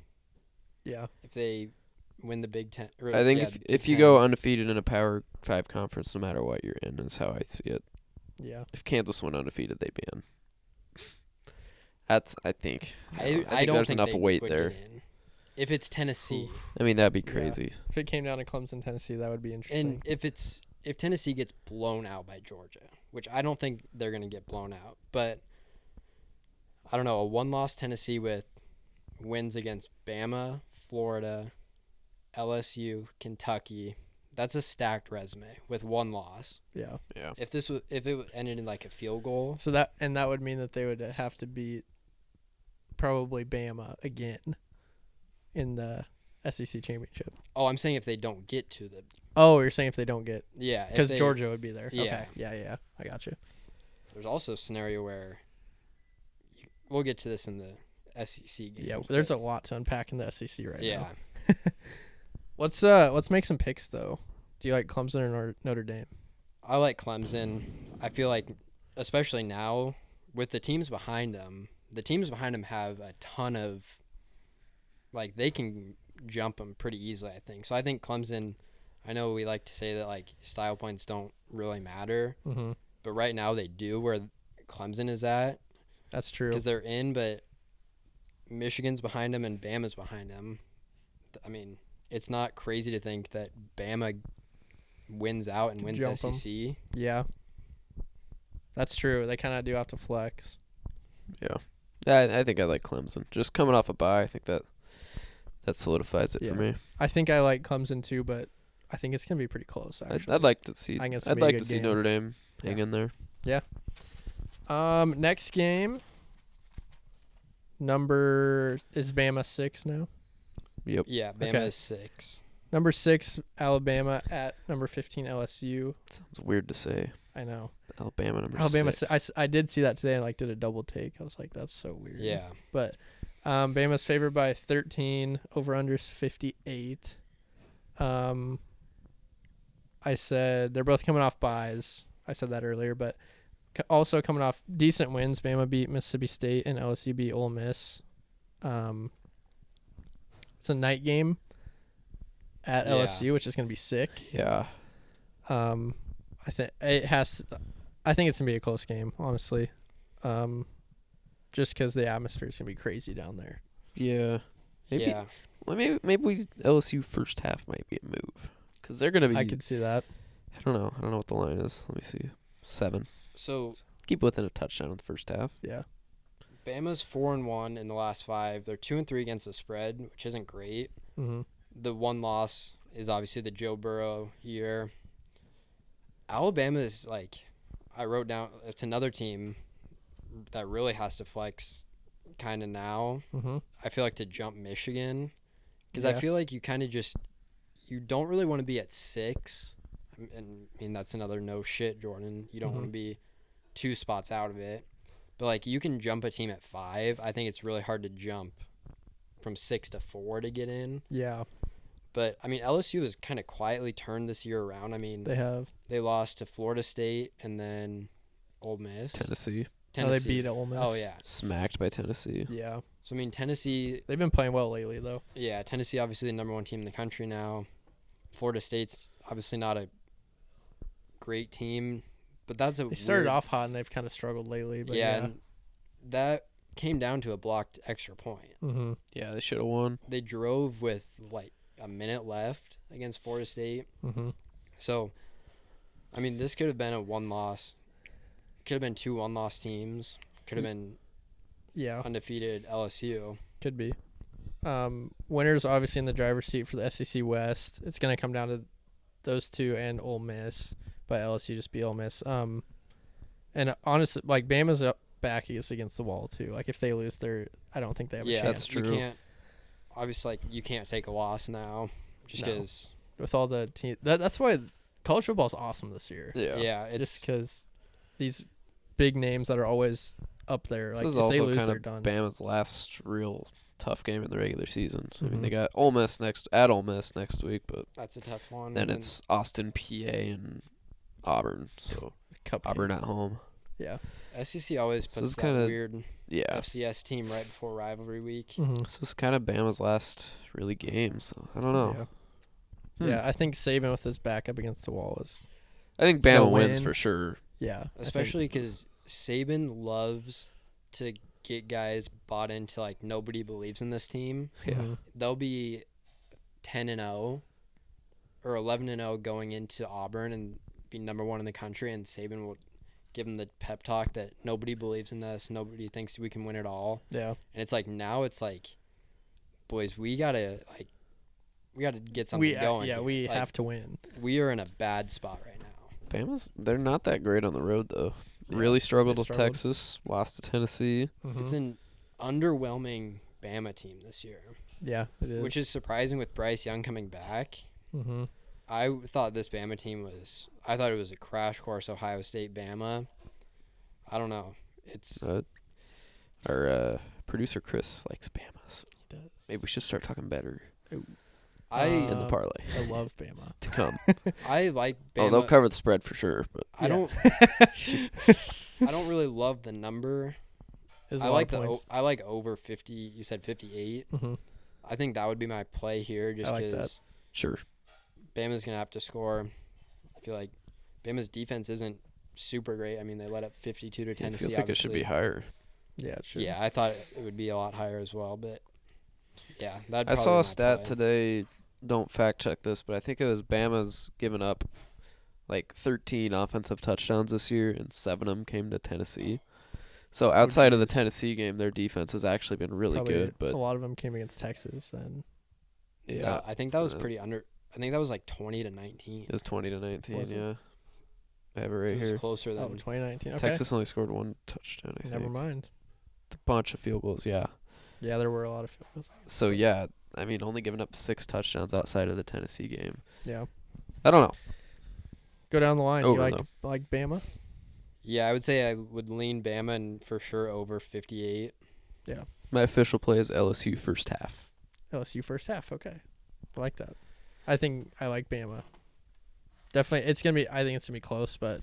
Yeah. if they win the Big Ten. Or, I think yeah, if Big if you Ten. go undefeated in a Power 5 conference, no matter what you're in, is how I see it. Yeah. If Kansas went undefeated, they'd be in. That's I think. I think don't there's think enough they weight would there. get in. If it's Tennessee, I mean, that'd be Yeah. crazy. If it came down to Clemson, Tennessee, that would be interesting. and if Tennessee gets blown out by Georgia, which I don't think they're gonna get blown out, but I don't know, a one-loss Tennessee with wins against Bama, Florida, LSU, Kentucky. That's a stacked resume with one loss. yeah. Yeah. If it ended in like a field goal, So that would mean that they would have to beat probably Bama again in the SEC championship. oh, I'm saying if they don't get to the Oh, you're saying if they don't get yeah, if because they- Georgia would be there. Yeah. Okay. Yeah. I got you. There's also a scenario where we'll get to this in the SEC game. Yeah. There's a lot to unpack in the SEC right yeah. now. Let's make some picks though. Do you like Clemson or Notre Dame? I like Clemson. I feel like, especially now, with the teams behind them have a ton of, like, they can jump them pretty easily, I think. So I think Clemson, I know we like to say that, like, style points don't really matter, Mm-hmm. but right now they do where Clemson is at That's true. because they're in, but Michigan's behind them and Bama's behind them. I mean, it's not crazy to think that Bama wins out and Could wins jump 'em. SEC. Yeah. That's true. They kind of do have to flex. Yeah. I think I like Clemson. Just coming off a bye, I think that solidifies it Yeah. for me. I think I like Clemson too, but I think it's gonna be pretty close. Actually, I'd like to see. I think it's I'd gonna be a like good to see game. Notre Dame hang Yeah. in there. Next game. Number is Bama 6 now. Yep. Yeah, Bama Okay. is 6. Number 6 Alabama at number 15 LSU. Sounds weird to say. I know. Alabama number Alabama. 6. I did see that today and like did a double take. I was like, that's so weird. Yeah. But Bama's favored by 13. Over unders 58. I said they're both coming off byes. I said that earlier, but also coming off decent wins. Bama beat Mississippi State and LSU beat Ole Miss. It's a night game at Yeah. LSU, which is going to be sick. Yeah. I think it's gonna be a close game, honestly. just because the atmosphere is gonna be crazy down there. Yeah. Maybe, Yeah. Well, maybe LSU first half might be a move because they're gonna be. I could see that. I don't know what the line is. Let me see. 7. So Keep within a touchdown in the first half. Yeah. Bama's 4-1 in the last 5. They're 2-3 against the spread, which isn't great. Mm-hmm. The one loss is obviously the Joe Burrow year. Alabama is I wrote down, it's another team that really has to flex kind of now. Mm-hmm. I feel like to jump Michigan because I Yeah. feel like you kind of just, you don't really want to be at 6. And I mean, that's another no shit, Jordan. You don't want to be 2 spots out of it. But you can jump a team at 5. I think it's really hard to jump from 6 to 4 to get in. Yeah, But I mean, LSU has kind of quietly turned this year around. I mean, they have. they lost to Florida State and then Ole Miss. Tennessee Oh, they beat Ole Miss. Oh, yeah. smacked by Tennessee. Yeah, So, I mean, Tennessee, they've been playing well lately though. yeah, Tennessee obviously the number 1 team in the country now. Florida State's obviously not a great team, but that's a They started weird, off hot and they've kind of struggled lately. But yeah, yeah. and that came down to a blocked extra point. Mm-hmm. Yeah, they should have won. They drove with a minute left against Florida State. Mm-hmm. So, I mean, this could have been a 1-loss. Could have been 2 1-loss teams. Could have been Yeah, undefeated LSU. could be. Winners obviously in the driver's seat for the SEC West. It's gonna come down to those two and Ole Miss, but LSU just beat Ole Miss. And honestly, Bama's back is against the wall too. If they lose, I don't think they have a Yeah, chance. That's you true. can't. Obviously, you can't take a loss now, just No. because. With all the teams. That's why college football is awesome this year. Yeah. It's Just because these big names that are always up there, This if is they also lose, kind they're of done. Bama's last real tough game in the regular season. I mean, Mhm. they got Ole Miss at Ole Miss next week, but that's a tough one. then and it's Austin, PA, and Auburn. So Cup Auburn game. at home. Yeah. SEC always So puts it's that kinda- weird Yeah. FCS team right before rivalry week. Mm-hmm. This is kind of Bama's last really game. So I don't know. Yeah. Hmm. Yeah, I think Saban with his back up against the wall is. I think They'll Bama wins win. for sure. Yeah. Especially because Saban loves to get guys bought into nobody believes in this team. Yeah. They'll be 10-0 or 11-0 going into Auburn and be number 1 in the country, and Saban will give them the pep talk that nobody believes in us, nobody thinks we can win it all. Yeah. And it's now it's boys, we gotta get something going. Yeah, here. we have to win. We are in a bad spot right now. They're not that great on the road though. Yeah, Really struggled they with struggled. Texas, lost to Tennessee. It's an underwhelming Bama team this year, Yeah, it is. which is surprising with Bryce Young coming back. Mm-hmm. I thought this Bama team I thought it was a crash course Ohio State Bama. I don't know. It's Our producer Chris likes Bama. So He does. maybe we should start talking better I in the parlay I love Bama. to come. I like Bama. Oh, they'll cover the spread for sure. But I don't I don't really love the number. There's I a lot like of points. I like over 50. You said 58. Mm-hmm. I think that would be my play here just I like that. because sure. Bama's going to have to score. I feel like Bama's defense isn't super great. I mean, they let up 52 to It Tennessee. feels like it should be obviously. higher. Yeah, it should. Yeah, I thought it would be a lot higher as well, but yeah, that. I saw a stat today. Don't fact check this, but I think it was Bama's given up 13 offensive touchdowns this year, and 7 of them came to Tennessee. So outside of the jeez. Tennessee game, their defense has actually been really Probably good. But a lot of them came against Texas. Then yeah, I think that was Yeah. pretty under. I think that was 20 to 19. it was 20 to 19. Was it? Yeah, I have it right It was here. closer than 2019. Okay. Texas only scored 1 touchdown. I Never think. mind. A bunch of field goals. Yeah. Yeah, there were a lot of field goals. So yeah, I mean, only giving up 6 touchdowns outside of the Tennessee game. Yeah. I don't know. Go down the line. Over, You like Bama? Yeah, I would say I would lean Bama and for sure over 58. My official play is LSU first half. LSU first half. Okay. I like that. I think I like Bama. Definitely, it's gonna be. I think it's gonna be close, but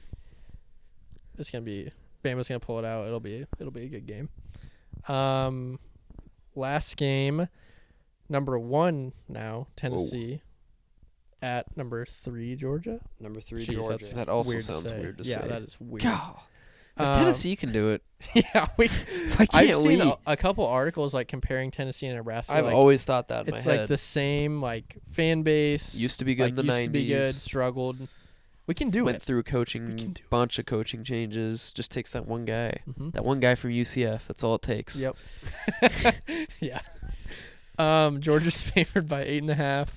it's gonna be. Bama's gonna pull it out. It'll be a good game. Last game, number 1 now Tennessee, at number 3 Georgia. Number 3 Jeez, Georgia. that's That also weird to sounds say. weird to yeah, say. that is weird. God. If Tennessee can do it, Yeah, why I've can't seen we? a couple articles like comparing Tennessee and Nebraska. I've like, always thought that in my it's head. like the same like fan base. Used to be good in the used to be good, 90s. struggled. We can do Went it. through a We can do it. bunch of coaching changes. Just takes that one guy. Mm-hmm. That one guy from UCF. That's all it takes. Yep. Yeah. Georgia's favored by 8.5.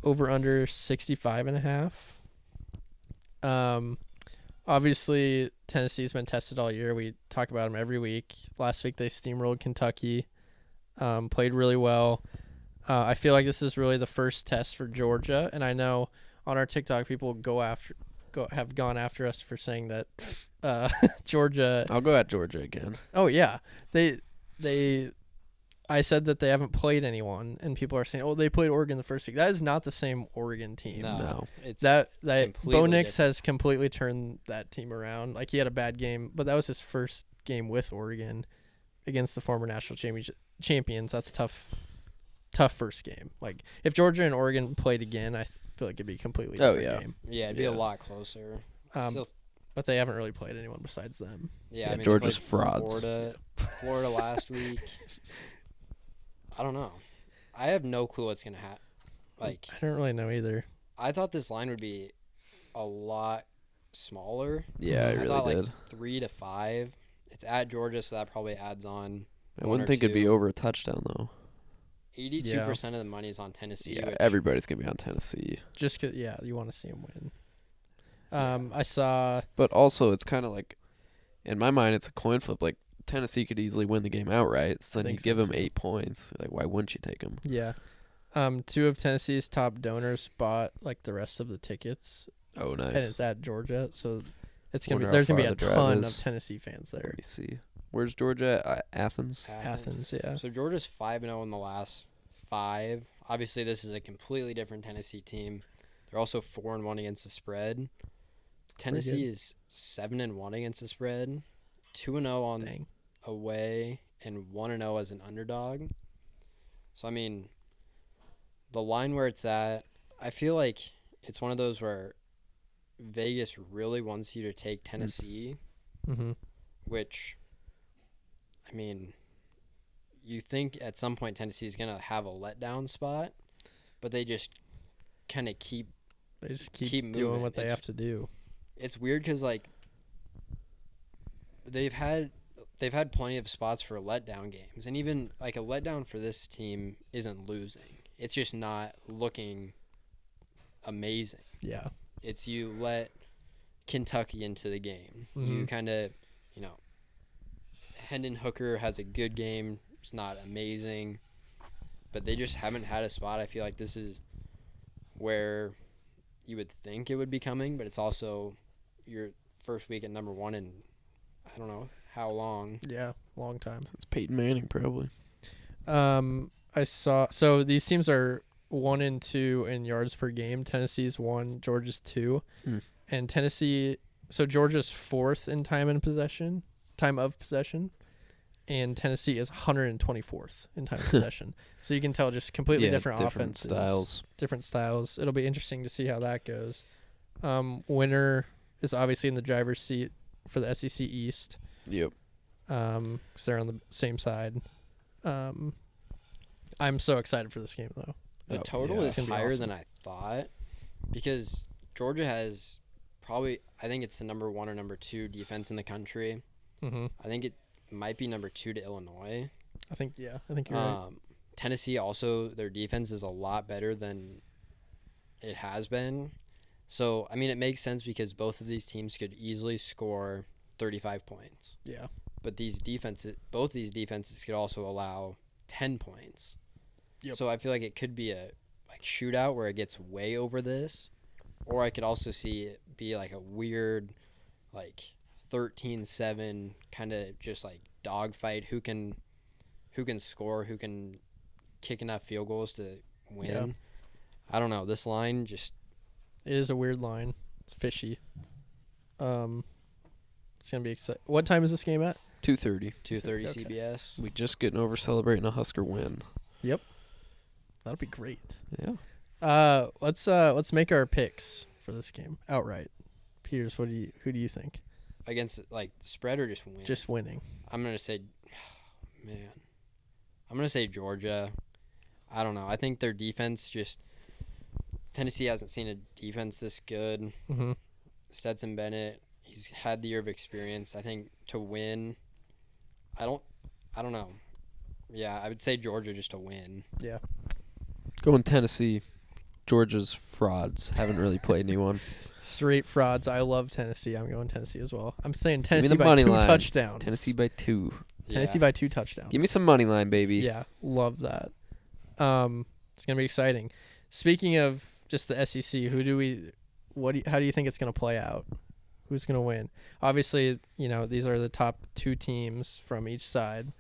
Over under 65.5. Obviously Tennessee's been tested all year. We talk about them every week. Last week they steamrolled Kentucky. Played really well. I feel like this is really the first test for Georgia, and I know on our TikTok people have gone after us for saying that Georgia. I'll go at Georgia again. Oh yeah, I said that they haven't played anyone, and people are saying, "Oh, they played Oregon the first week." That is not the same Oregon team. No. It's That completely Bo Nix different. has completely turned that team around. Like he had a bad game, but that was his first game with Oregon against the former national champions. That's tough first game. Like if Georgia and Oregon played again, I feel like it'd be a completely different game. Yeah, it'd be Yeah. a lot closer. Still, But they haven't really played anyone besides them. yeah, Yeah, I mean, they Georgia's played frauds. Florida last week. I don't know. I have no clue what's gonna happen. Like, I don't really know either. I thought this line would be a lot smaller. Yeah, I I really thought did. like 3 to 5. It's at Georgia, so that probably adds on. I one wouldn't or think it'd be two. over a touchdown though. 82% of the money is on Tennessee. Yeah, which, everybody's gonna be on Tennessee. Just 'cause, yeah, you want to see them win. I saw. But also, it's kind of like, in my mind, it's a coin flip. Like Tennessee could easily win the game outright. So then you think give so, them too. 8 points. Like, why wouldn't you take them? Yeah. 2 of Tennessee's top donors bought like the rest of the tickets, Oh, and nice. it's at Georgia, so it's gonna Wonder be how there's gonna be far a the drive ton is. of Tennessee fans there. Let me see. Where's Georgia? Athens. Athens, yeah. So Georgia's 5-0 in the last 5. Obviously, this is a completely different Tennessee team. They're also 4-1 against the spread. Tennessee is 7-1 against the spread, 2-0 on Dang. away, and 1-0 as an underdog. So I mean, the line where it's at, I feel like it's one of those where Vegas really wants you to take Tennessee, Mm-hmm. which, I mean, you think at some point Tennessee is going to have a letdown spot, but they just kind of keep. They just Keep keep doing moving. what they It's- have to do. It's weird because like they've had plenty of spots for letdown games, and even like a letdown for this team isn't losing. It's just not looking amazing. Yeah. It's you let Kentucky into the game. You Mhm. kind of, Hendon Hooker has a good game. It's not amazing, but they just haven't had a spot. I feel like this is where you would think it would be coming, but it's also your first week at number 1 in I don't know how long. Yeah. Long time. It's Peyton Manning, probably. I saw. So these teams are 1 and 2 in yards per game. Tennessee's 1, Georgia's 2, and Tennessee. So Georgia's 4th in time of possession, and Tennessee is 124th in time of possession. So you can tell just completely different offenses, styles. different styles. It'll be interesting to see how that goes. Winner is obviously in the driver's seat for the SEC East. Yep. 'Cause they're on the same side. I'm so excited for this game though. The Oh, total yeah. is It's gonna be higher awesome. than I thought because Georgia has probably, I think it's the number 1 or number 2 defense in the country. Mm-hmm. I think it might be number 2 to Illinois. I think you're right. Tennessee also, their defense is a lot better than it has been. So, I mean, it makes sense because both of these teams could easily score 35 points. Yeah. But both these defenses could also allow 10 points. Yep. So I feel like it could be a shootout where it gets way over this, or I could also see it be like a weird 13-7 kind of just like dogfight. Who can score? Who can kick enough field goals to win? Yeah. I don't know. This line just It is a weird line. It's fishy. It's gonna be exciting. What time is this game at? 2:30. 2:30 Okay. CBS. We just getting over celebrating a Husker win. That'll be great. Yeah. Let's make our picks for this game outright. Peters, who do you think? against like the spread or just win? Just winning. I'm gonna say, man, I'm gonna say Georgia. I don't know. I think their defense just Tennessee hasn't seen a defense this good. Mm-hmm. Stetson Bennett, he's had the year of experience. I think to win, I don't know. Yeah, I would say Georgia just to win. Yeah. Going Tennessee. Georgia's frauds haven't really played anyone. Straight frauds. I love Tennessee. I'm going Tennessee as well. I'm saying Give me Tennessee the by money 2 line. touchdowns. Tennessee by 2. Tennessee by 2 touchdowns. Give me some money line, baby. Yeah, love that. It's gonna be exciting. Speaking of just the SEC, how do you think it's gonna play out? Who's gonna win? Obviously, these are the top 2 teams from each side,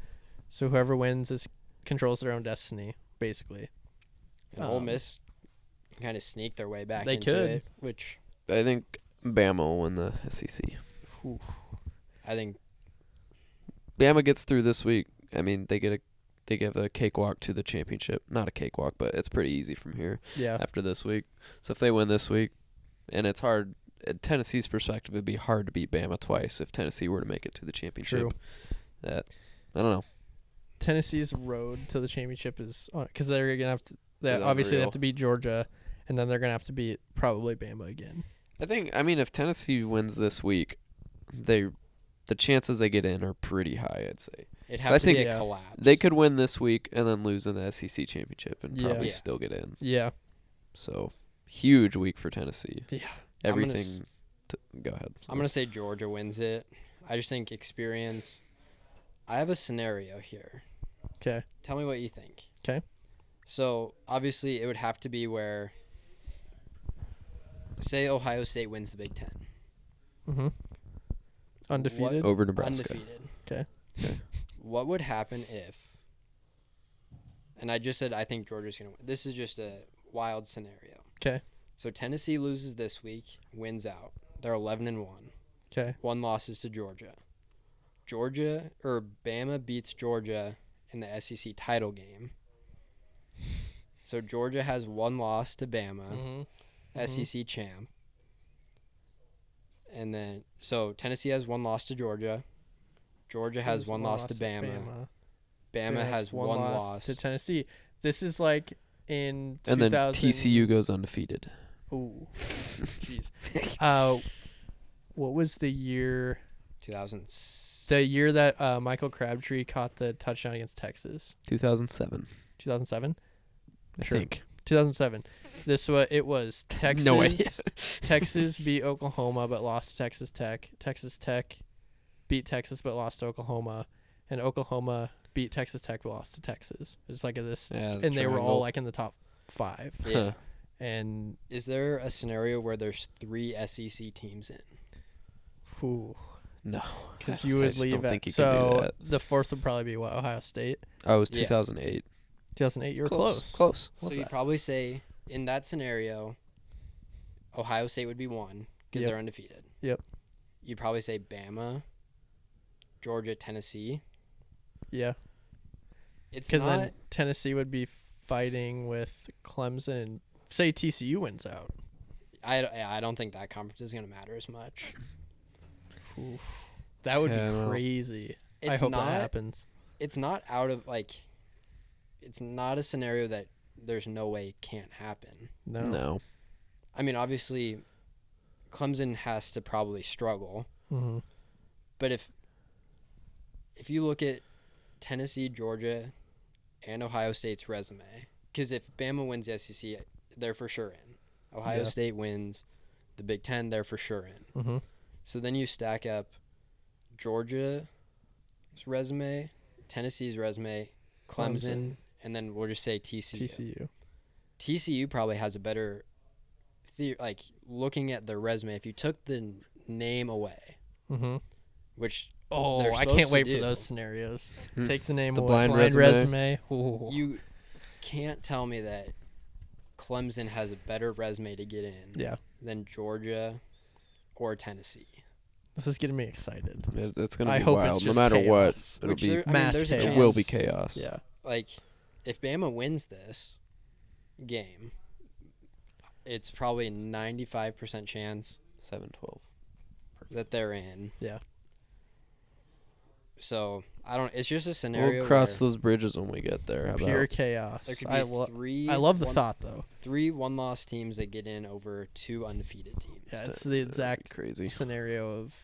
so whoever wins controls their own destiny, basically. And Ole Miss kind of sneak their way back They into could. it, which I think Bama will win the SEC. I think Bama gets through this week. I mean, they give a cakewalk to the championship. Not a cakewalk, but it's pretty easy from here Yeah. after this week. So if they win this week, and it's hard, at Tennessee's perspective, it'd be hard to beat Bama twice if Tennessee were to make it to the championship. True. I don't know. Tennessee's road to the championship is because they're gonna have to. It's Obviously, they unreal. have to beat Georgia, and then they're gonna have to beat probably Bama again. I mean, if Tennessee wins this week, the chances they get in are pretty high, I'd say. it'd So I have to be think a collapse. They could win this week and then lose in the SEC championship and Yeah. probably Yeah. still get in. Yeah. So, huge week for Tennessee. Yeah. I'm gonna Everything. Go ahead. I'm going to say Georgia wins it. I just think experience. I have a scenario here. Okay. Tell me what you think. 'Kay. So, obviously, it would have to be where, say, Ohio State wins the Big Ten. Mm-hmm. Undefeated. over Nebraska. Undefeated. 'Kay. Okay. What would happen if, and I just said I think Georgia's going to win. This is just a wild scenario. 'Kay. So, Tennessee loses this week, wins out. They're 11-1. 'Kay. 1 loss is to Georgia. Bama beats Georgia in the SEC title game. So Georgia has 1 loss to Bama, Mm-hmm. SEC champ. And then so Tennessee has 1 loss to Georgia. Georgia has 1 loss to Bama. Bama has 1 loss to Tennessee. This is like in And then 2000 TCU goes undefeated. Ooh. Jeez. What was the year? 2000. The year that Michael Crabtree caught the touchdown against Texas. 2007, 2007. I Sure. think. 2007. It was Texas. No idea. Texas beat Oklahoma but lost to Texas Tech. Texas Tech beat Texas but lost to Oklahoma, and Oklahoma beat Texas Tech but lost to Texas. It's like this, Yeah, and they were all triangle. like in the top 5. Yeah. And Is there a scenario where there's 3 SEC teams in? whew, No, because I you don't- I would just leave don't it. think you can do So that. the 4th would probably be what, Ohio State. Oh, it was Yeah. 2008. 2008. You were close. Close. So Love you'd that. probably say in that scenario, Ohio State would be 1 because Yep. they're undefeated. Yep. You'd probably say Bama, Georgia, Tennessee. Yeah, It's because not. then Tennessee would be fighting with Clemson. And say TCU wins out. I don't think that conference is going to matter as much. That would Yeah, I be know. crazy. I It's hope not. that happens. It's not out of like. It's not a scenario that there's no way it can't happen. No. I mean, obviously, Clemson has to probably struggle, Mm-hmm. but if you look at Tennessee, Georgia, and Ohio State's resume, because if Bama wins the SEC, they're for sure in. Ohio Yeah. State wins the Big Ten, they're for sure in. Mm-hmm. So then you stack up Georgia's resume, Tennessee's resume, Clemson, and then we'll just say TCU. TCU. TCU probably has a better, like looking at their resume. If you took the name away, Mm-hmm. which Oh, they're I supposed can't to wait do. for those scenarios. Hmm. Take the name The away. blind resume. Ooh. you can't tell me that Clemson has a better resume to get in Yeah, than Georgia or Tennessee. this is getting me excited. It's going to I be hope wild. it's No just matter chaos. what, it'll Which be. there- I mean, mass there's a chaos. It will be chance. chaos. Yeah. Like, if Bama wins this game, it's probably 95% chance 7-12. that they're in. Yeah. So I don't. It's just a scenario. We'll cross where those bridges when we get there. How Pure about? chaos. there could be I love the thought though. 3 one-loss teams that get in over 2 undefeated teams. Yeah, it's That'd the be exact crazy. scenario of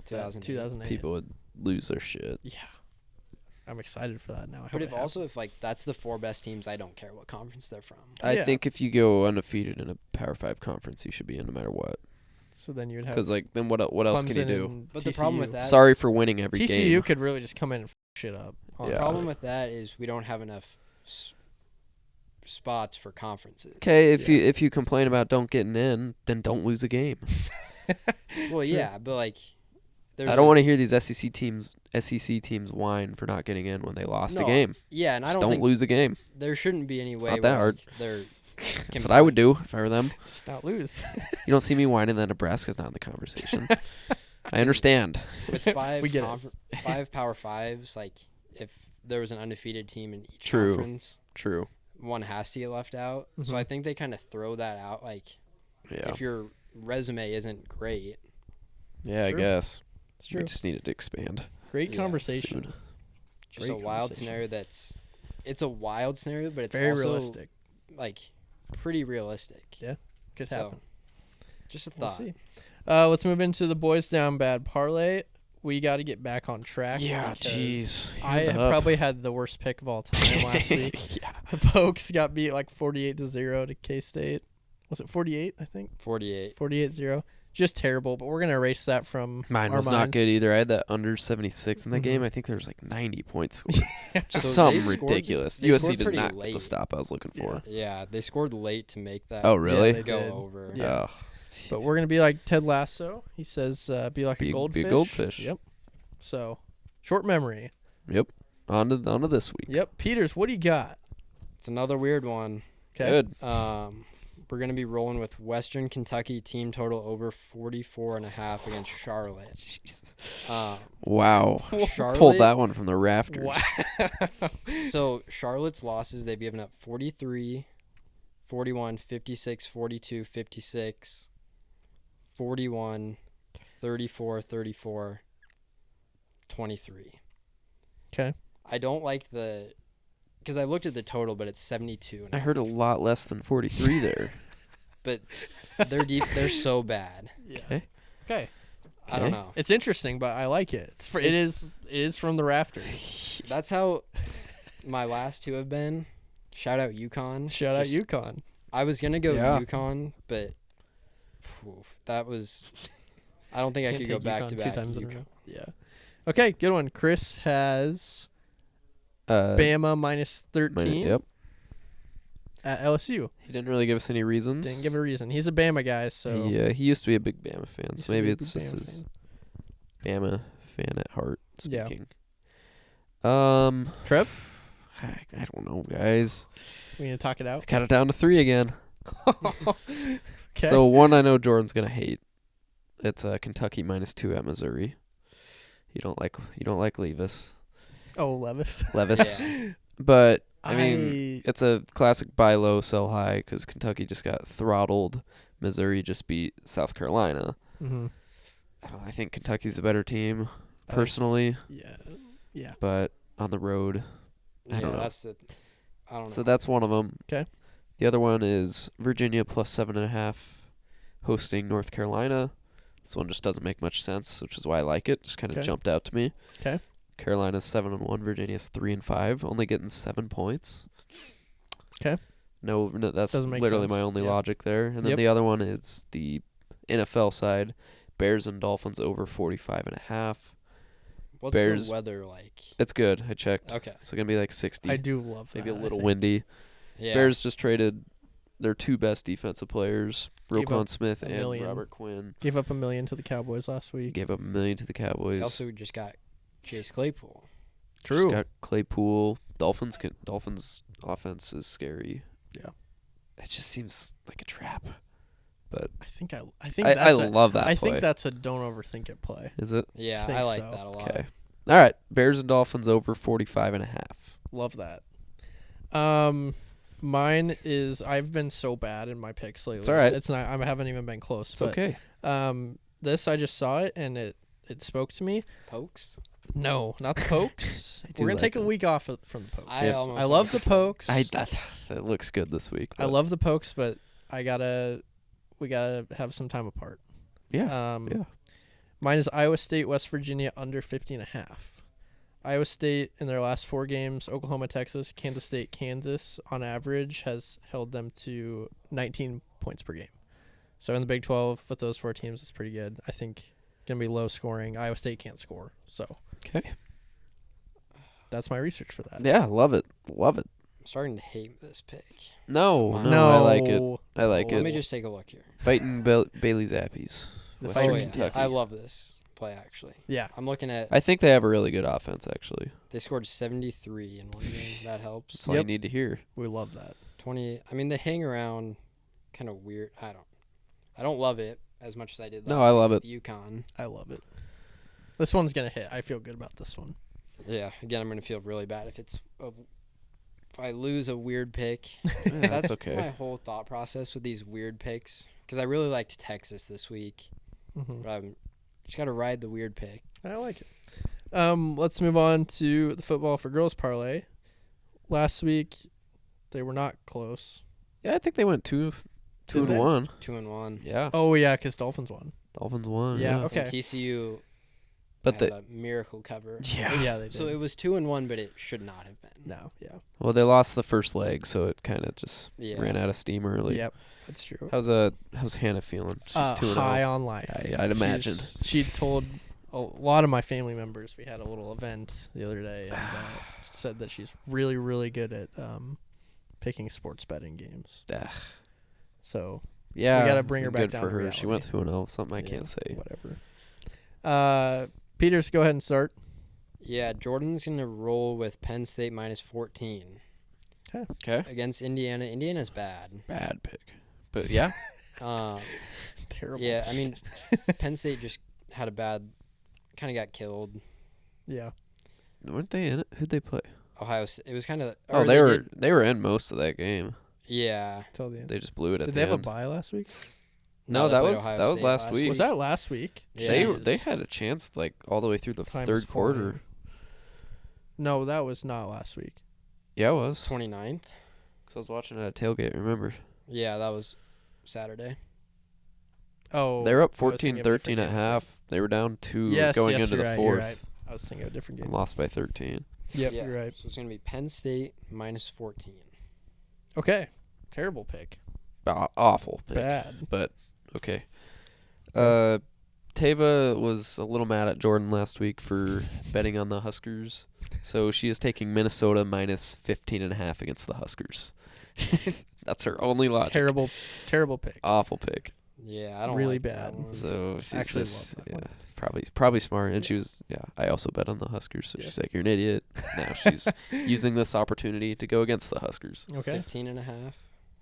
2008. People would lose their shit. Yeah. I'm excited for that now. I hope But it if like that's the 4 best teams, I don't care what conference they're from. I Yeah. think if you go undefeated in a Power 5 conference, you should be in no matter what. happens. So then you'd have Because like, then what else can you Clemson do? and But the problem with TCU. that, Sorry for winning every TCU game. could really just come in and shit up. Yeah. the honestly. problem with that is we don't have enough spots for conferences. Okay, if Yeah. you complain about don't getting in, then don't lose a game. Well, yeah, but like, I don't want to hear these SEC teams whine for not getting in when they lost a No, game. Yeah, and I Just don't think lose a game. there shouldn't be any way not that where hard. like, they're. That's what I would do if I were them. Just not lose. You don't see me whining that Nebraska's not in the conversation. I understand. With 5 We get 5 Power 5s. Like, if there was an undefeated team in each True. conference, True. one has to get left out. So Mhm. I think they kind of throw that out. Like, Yeah. if your resume isn't great, Yeah, True. I guess. It's We true. just needed to expand. Great Yeah, conversation. soon. just Great a wild conversation. scenario it's a wild scenario, but it's Very also realistic. like pretty realistic. Yeah, could So, happen. just a We'll thought. see. Let's move into the boys down bad parlay. We got to get back on track. Yeah, because jeez. I Hand up. probably had the worst pick of all time last week. Yeah. The Pokes got beat like 48-0 to K-State. Was it 48, I think? 48. 48-0. Just terrible, but we're going to erase that from Mine our was not minds. good either. I had that under 76 in that Mhm. game. I think there was like 90 points scored. Just So they something scored- ridiculous. they USC scored did pretty not get late. the stop I was looking for. Yeah, they scored late to make that Oh, really? they go did. over. Yeah. Oh. But we're going to be like Ted Lasso. He says be like Be a goldfish. a goldfish. Yep. So, short memory. Yep. On to this week. Yep. Peters, what do you got? It's another weird one. Okay. Good. We're going to be rolling with Western Kentucky team total over 44.5 against Charlotte. Jesus. Um, Wow. Charlotte, Pulled that one from the rafters. Wow. So Charlotte's losses, they've given up 43, 41, 56, 42, 56, 41, 34, 34, 23. Okay. I don't like because I looked at the total, but it's 72. I heard a lot less than 43 there. But they're so bad. Yeah. Okay. Okay. I don't Okay. know. It's interesting, but I like it. It is from the rafters. That's how my last 2 have been. Shout out UConn. Shout out Just- UConn. I was gonna go Yeah. UConn, but that was. I don't think I Can't could go take back UConn to 2 back. times in a UConn. row. Yeah. Okay, good one. Chris has Uh, Bama minus 13 Yep. at LSU. He didn't really give us any reasons. Didn't give a reason. He's a Bama guy, so He used to be a big Bama fan, Used so to be maybe a it's big just Bama his fan. Bama fan at heart Yeah. speaking. Trev, I don't know, guys. we need to talk it out. Got it down to 3 again. Okay. So one I know Jordan's gonna hate. It's Kentucky minus 2 at Missouri. You don't like Levis. Levis. Yeah. But I mean, it's a classic buy low, sell high because Kentucky just got throttled. Missouri just beat South Carolina. Mm-hmm. I think Kentucky's a better team, personally, Yeah. but on the road. I don't know. That's the. I don't know. So that's one of them. 'Kay. The other one is Virginia plus 7.5 hosting North Carolina. This one just doesn't make much sense, which is why I like it. Just kind of 'Kay. jumped out to me. 'Kay. Carolina's 7-1, Virginia's 3-5, only getting 7 points. 'Kay. No, that's Doesn't make literally sense. my only Yeah. logic there. And then Yep. the other one is the NFL side. Bears and Dolphins over 45.5. What's Bears- the weather like? It's good. I checked. Okay. It's going to be like 60. I do love that. Maybe a I little think. windy. Yeah. Bears just traded their 2 best defensive players, Gave Roquan up Smith $1 and million. Robert Quinn. Gave up $1 million to the Cowboys last He week. gave up $1 million to the Cowboys. They also just got Chase Claypool. Just got Claypool. Dolphins offense is scary. Yeah. It just seems like a trap. But I think I I love that I play. think that's a don't overthink it play. Is it? Yeah, Think I like so. that a lot. Okay. All right. Bears and Dolphins over 45.5. Love that. Mine is I've been so bad in my picks lately. It's all right. It's not. I haven't even been close. It's but, okay. this. I just saw it and it spoke to me. Pokes. No, not the Pokes. do We're gonna like take a them. week off from the Pokes. I Yep. almost I love the Pokes. It looks good this week. I but love the Pokes, but we gotta have some time apart. Yeah. Yeah. Mine is Iowa State, West Virginia under 50.5. Iowa State in their last 4 games, Oklahoma, Texas, Kansas State, Kansas, on average has held them to 19 points per game. So in the Big 12, with those 4 teams, it's pretty good. I think gonna be low scoring. Iowa State can't score, so Okay. that's my research for that. Yeah, love it. Love it. I'm starting to hate this pick. No, No. no, I like it. I like Let it. me just take a look here. Fighting Bailey Zappies. The Western Fighting- Oh, yeah. Kentucky. I love this play, actually. Yeah. I'm looking at, I think they have a really good offense, actually. they scored 73 in one game. That helps. That's all you Yep. need to hear. We love that. 20. I mean, they hang around kind of weird. I don't love it as much as I did last No, I love week it. with UConn. I love it. This one's gonna hit. I feel good about this one. Yeah, again, I'm going to feel really bad if I lose a weird pick. Yeah, That's that's okay. my whole thought process with these weird picks. Because I really liked Texas this week, Mm-hmm. but I'm just got to ride the weird pick. I like it. Let's move on to the football for girls parlay. Last week, they were not close. Yeah, I think they went 2 Did and they? 1. 2-1. Yeah. Oh yeah, because Dolphins won. Dolphins won. Yeah, Yeah. okay. And TCU But had the a miracle cover. yeah. Yeah, they did. So it was 2-1, but it should not have been. No, yeah. Well, they lost the first leg, so it kind of just Yeah. ran out of steam early. Yep, that's true. How's Hannah feeling? She's 2-0. High on life. I'd imagine. She told a lot of my family members, we had a little event the other day, and said that she's really, really good at picking sports betting games. Ah, So yeah. we gotta bring her back good down for to her. She went reality. 2-0. Something I Yeah, can't say. whatever. Peters, go ahead and start. Yeah, Jordan's going to roll with Penn State minus 14 Okay. against Indiana. Indiana's bad. Bad pick. But yeah. Um, Terrible. yeah, I mean, Penn State just had a bad, kind of got killed. Yeah. Weren't they in it? Who'd they play? Ohio State. It was kind of. Oh, they were in most of that game. Yeah. Till the end. They just blew it at Did the they have a end. bye last week? No, they that played was- Ohio that was State last week. Was that last week? Yeah. They had a chance like all the way through the Time is third quarter. flying. No, that was not last week. Yeah, it was. 29th? Because I was watching it at tailgate, remember? Yeah, that was Saturday. Oh, They were up I was thinking of a 14-13 different at game. half. They were down 2 Yes, going yes, into you're the right, fourth. you're right. I was thinking of a different game. And lost by 13. Yep, Yeah. you're right. So it's going to be Penn State minus 14. Okay. Terrible pick. Awful pick. Bad. But okay. Tava was a little mad at Jordan last week for betting on the Huskers. So she is taking Minnesota minus 15.5 against the Huskers. That's her only logic. Terrible pick. Awful pick. Yeah, I don't Really like that bad. one. So she's Actually just, love that yeah, one. probably smart. And she was, yeah, I also bet on the Huskers. So Yeah. she's like, you're an idiot. Now she's using this opportunity to go against the Huskers. Okay. 15 and a half.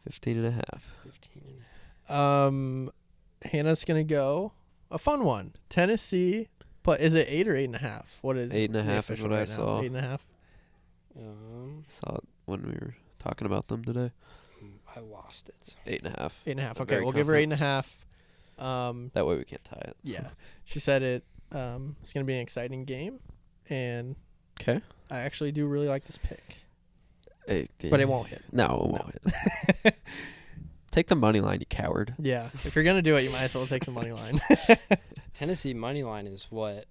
15.5. 15 and a half. Hannah's gonna go a fun one. Tennessee, but is it 8 or 8.5? What is 8.5 the is official what I right now? saw. 8.5. Saw it when we were talking about them today. I lost it. 8.5. 8.5. I'm Okay, very we'll give her confident. 8.5. That way we can't tie it. Yeah, she said it's gonna be an exciting game, and Okay. I actually do really like this pick, but it won't hit. No, it won't hit. Take the money line, you coward. Yeah, if you're gonna do it, you might as well take the money line. Tennessee money line is what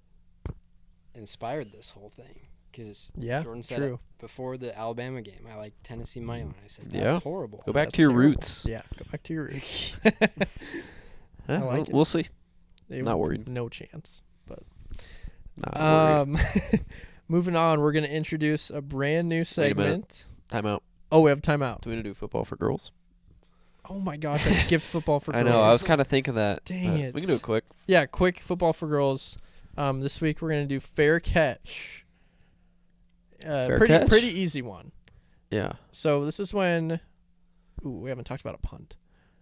inspired this whole thing. Because Yeah, Jordan said true. it before the Alabama game. I like Tennessee money line. I said, that's Yeah. horrible. Go back That's to your terrible. roots. Yeah, go back to your roots. Huh, I like it. we'll see. They Not would- worried. No chance. Not worried. Moving on, we're gonna introduce a brand new Wait a minute. segment. Timeout. Oh, we have timeout. Do we do football for girls? Oh my gosh, I skipped football for I girls. know. I was kind of thinking that. Dang but it. We can do it quick. Yeah, quick football for girls. This week we're gonna do fair catch. Fair pretty catch? pretty easy one. Yeah. So this is when. Ooh, we haven't talked about a punt,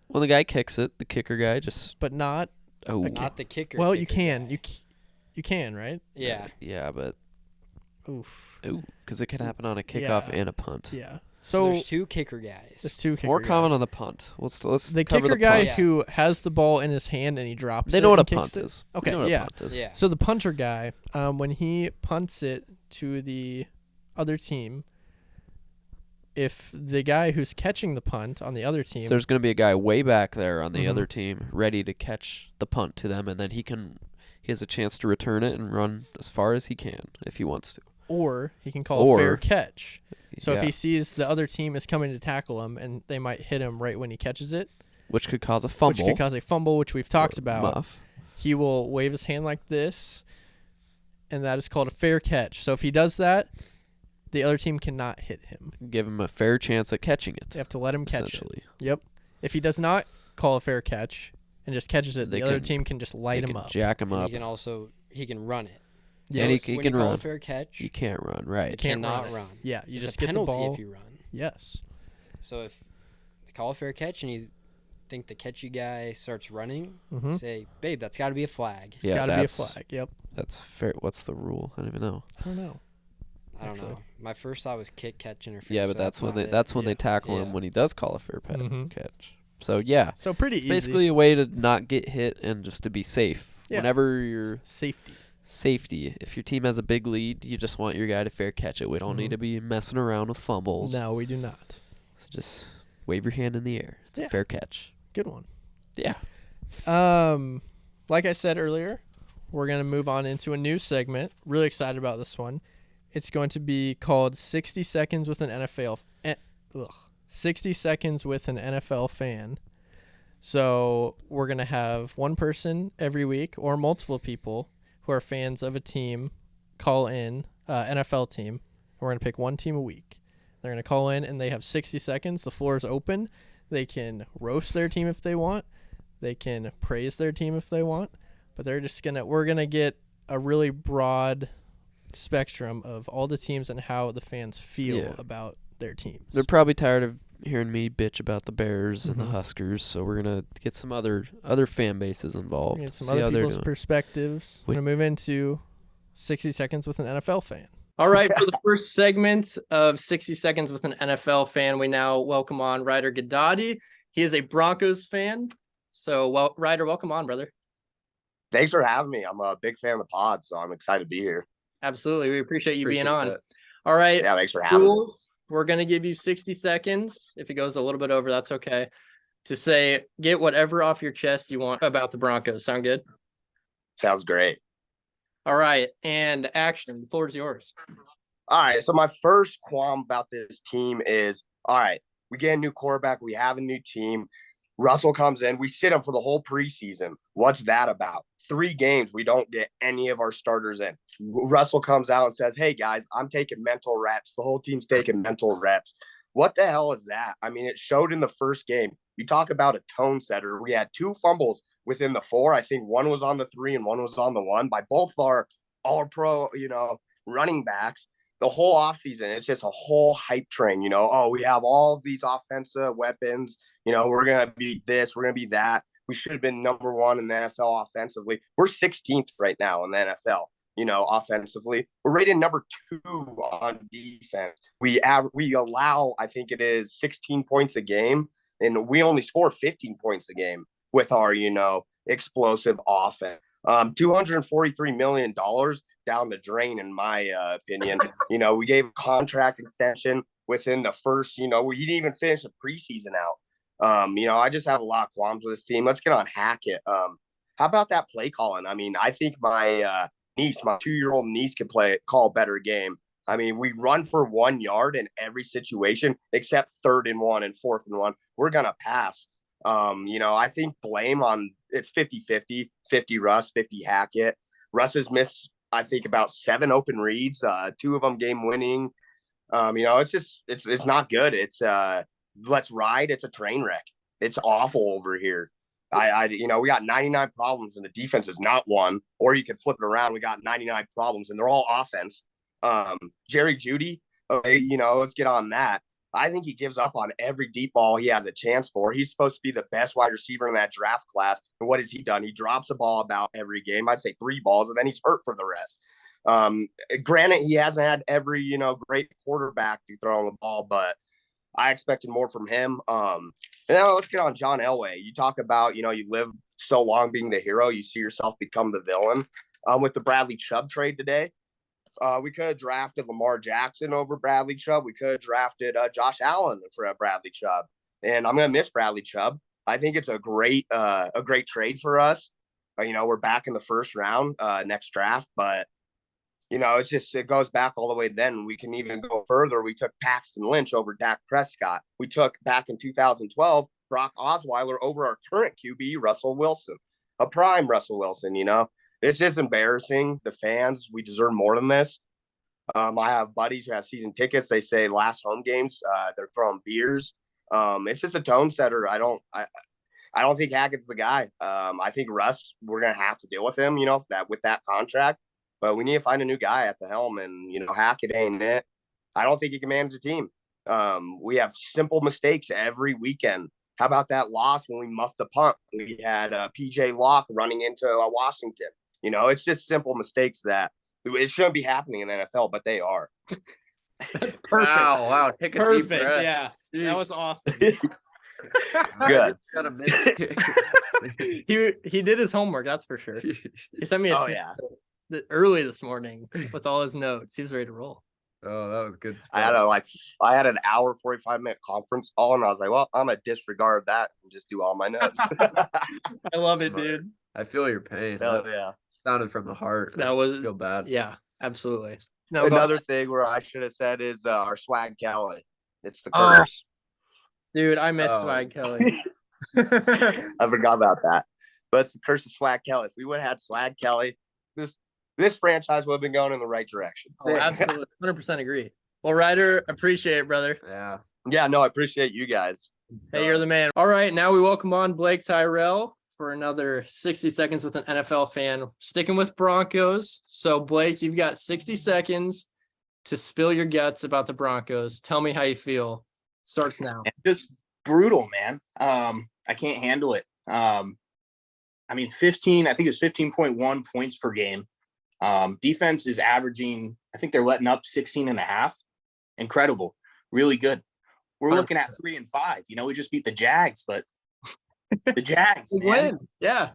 When the guy kicks it, the kicker guy just. but not. Oh. Not the kicker. Well, you kicker can. guy. You can, right? Yeah. Yeah, but. Oof. Ooh. Because it can happen on a kickoff Yeah. and a punt. Yeah. So So there's two kicker guys. there's two kicker More common guys. on the punt. Let's The cover kicker the guy punt. who has the ball in his hand and he drops They it know what a and kicks punt it. is. Okay, They know what yeah. a punt is. Yeah. So the punter guy, when he punts it to the other team, if the guy who's catching the punt on the other team, So there's going to be a guy way back there on the Mhm. other team ready to catch the punt to them, and then he has a chance to return it and run as far as he can if he wants to. or he can call a fair Or- catch. So if Yeah, he sees the other team is coming to tackle him and they might hit him right when he catches it, which could cause a fumble. which could cause a fumble, which we've talked or about, muff. he will wave his hand like this, and that is called a fair catch. So if he does that, the other team cannot hit him. Give him a fair chance at catching it. They have to let him catch it. Essentially, Yep. If he does not call a fair catch and just catches it, They the other can- team can just light They him can up. jack him And up. he can run it. Yeah. And he So when can you call run. a fair catch, You can't run, right? you can't cannot run it. run. Yeah, you It's just a get the penalty ball. if you run. Yes. So if they call a fair catch and you think the catchy guy starts running, Mm-hmm. say, babe, that's got to be a flag. Yeah, Gotta be a that's flag. Yep. that's fair. What's the rule? I don't even know. I don't know. I don't Actually. know. My first thought was kick catch interference. Yeah, but that's when not they it. that's when they Yeah. tackle him Yeah. when he does call a fair Mhm. catch. So yeah, So pretty it's easy. basically a way to not get hit and just to be safe. Yeah. Whenever you're safety. safety, if your team has a big lead, you just want your guy to fair catch it. We don't need Mhm. to be messing around with fumbles. No, we do not. So just wave your hand in the air. It's Yeah. a fair catch. Good one. Yeah. Like I said earlier, we're gonna move on into a new segment. Really excited about this one. It's going to be called 60 Seconds with an NFL. 60 Seconds with an NFL fan. So we're gonna have one person every week or multiple people who are fans of a team call in NFL team. We're gonna pick one team a week. They're gonna call in and they have 60 seconds. The floor is open. They can roast their team if they want. They can praise their team if they want. But we're gonna get a really broad spectrum of all the teams and how the fans feel Yeah. about their teams. They're probably tired of hearing me bitch about the Bears and the Mhm. Huskers, so we're gonna get some other fan bases involved. Get some see how other they're people's doing. perspectives. We're Wait. going to move into 60 Seconds with an NFL fan. All right, for the first segment of 60 Seconds with an NFL fan, we now welcome on Ryder Gadadi. He is a Broncos fan. So, Ryder, welcome on, brother. Thanks for having me. I'm a big fan of the pod, so I'm excited to be here. Absolutely. We appreciate you being Appreciate on. that. All right. Yeah, thanks for having me. Rules. We're going to give you 60 seconds. If it goes a little bit over, that's okay. To say, get whatever off your chest you want about the Broncos. Sound good? Sounds great. All right. And action. The floor is yours. All right, so my first qualm about this team is, all right, we get a new quarterback. We have a new team. Russell comes in. We sit him for the whole preseason. What's that about? 3 games, we don't get any of our starters in. Russell comes out and says, hey, guys, I'm taking mental reps. The whole team's taking mental reps. What the hell is that? I mean, it showed in the first game. You talk about a tone setter. We had 2 fumbles within the 4. I think one was on the 3 and one was on the 1 by both our all-pro, running backs. The whole offseason, it's just a whole hype train, oh, we have all of these offensive weapons, we're going to be this, we're going to be that. We should have been number 1 in the NFL offensively. We're 16th right now in the NFL, offensively. We're rated number 2 on defense. We allow, I think it is 16 points a game, and we only score 15 points a game with our, explosive offense. $243 million down the drain, in my opinion. We gave a contract extension within the first, we didn't even finish the preseason out. I just have a lot of qualms with this team. Let's get on Hackett. How about that play calling? I mean, I think my niece, my 2-year-old niece, can call a better game. I mean, we run for 1 yard in every situation except 3rd and 1 and 4th and 1. We're going to pass. I think blame on it's 50-50, 50 Russ, 50 Hackett. Russ has missed, I think, about 7 open reads, 2 of them game winning. It's not good. It's let's ride. It's a train wreck. It's awful over here. We got 99 problems and the defense is not one, or you can flip it around. We got 99 problems and they're all offense. Jerry Jeudy, okay, let's get on that. I think he gives up on every deep ball he has a chance for. He's supposed to be the best wide receiver in that draft class. And what has he done? He drops a ball about every game. I'd say 3 balls, and then he's hurt for the rest. Granted, he hasn't had every, great quarterback to throw the ball, but I expected more from him. And now let's get on John Elway. You talk about, you live so long being the hero, you see yourself become the villain. With the Bradley Chubb trade today, we could have drafted Lamar Jackson over Bradley Chubb. We could have drafted Josh Allen for Bradley Chubb. And I'm going to miss Bradley Chubb. I think it's a great trade for us. We're back in the first round next draft, but it goes back all the way then. We can even go further. We took Paxton Lynch over Dak Prescott. We took back in 2012 Brock Osweiler over our current QB, Russell Wilson, a prime Russell Wilson. It's just embarrassing. The fans, we deserve more than this. I have buddies who have season tickets. They say last home games, they're throwing beers. It's just a tone setter. I don't think Hackett's the guy. I think Russ, we're gonna have to deal with him. With that contract. But we need to find a new guy at the helm, and Hackett ain't it. I don't think he can manage a team. We have simple mistakes every weekend. How about that loss when we muffed the punt? We had PJ Locke running into Washington. It's just simple mistakes that it shouldn't be happening in the NFL, but they are. Perfect. Wow. Take a deep Perfect. breath. Yeah, Jeez. that was awesome. Good. He did his homework, that's for sure. He sent me a early this morning with all his notes. He was ready to roll. Oh, that was good stuff. I had an hour 45-minute conference call, and I was like, well, I'm gonna disregard that and just do all my notes. I love it, dude. I feel your pain. Hell yeah. Sounded from the heart. That was I feel bad. Yeah, absolutely. No, another thing where I should have said is our Swag Kelly. It's the curse. Dude, I miss Swag Kelly. I forgot about that. But it's the curse of Swag Kelly. If we would have had Swag Kelly, this franchise would have been going in the right direction. Oh, absolutely. 100% agree. Well, Ryder, appreciate it, brother. Yeah. Yeah, no, I appreciate you guys. Hey, you're the man. All right, now we welcome on Blake Tyrell for another 60 seconds with an NFL fan. Sticking with Broncos. So, Blake, you've got 60 seconds to spill your guts about the Broncos. Tell me how you feel. Starts now. Just brutal, man. I can't handle it. 15, I think it's 15.1 points per game. Defense is averaging, I think they're letting up 16 and a half. Incredible. Really good. We're looking at 3-5. We just beat the Jags, but the Jags, man. Win. Yeah.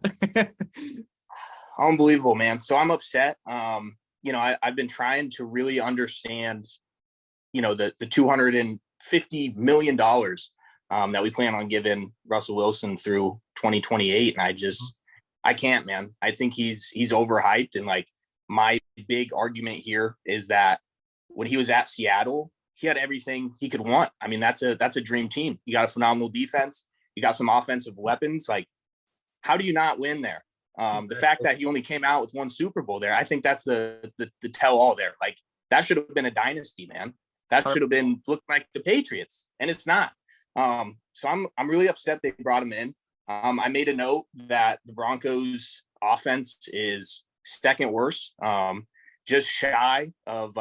Unbelievable, man. So I'm upset. I've been trying to really understand, the $250 million that we plan on giving Russell Wilson through 2028. And I can't, man. I think he's overhyped. And my big argument here is that when he was at Seattle, he had everything he could want. I mean, that's a dream team. You got a phenomenal defense. You got some offensive weapons. How do you not win there? The fact that he only came out with one Super Bowl there, I think that's the tell all there. That should have been a dynasty, man. That should have been looked like the Patriots, and it's not. So I'm really upset they brought him in. I made a note that the Broncos offense is second worst, just shy of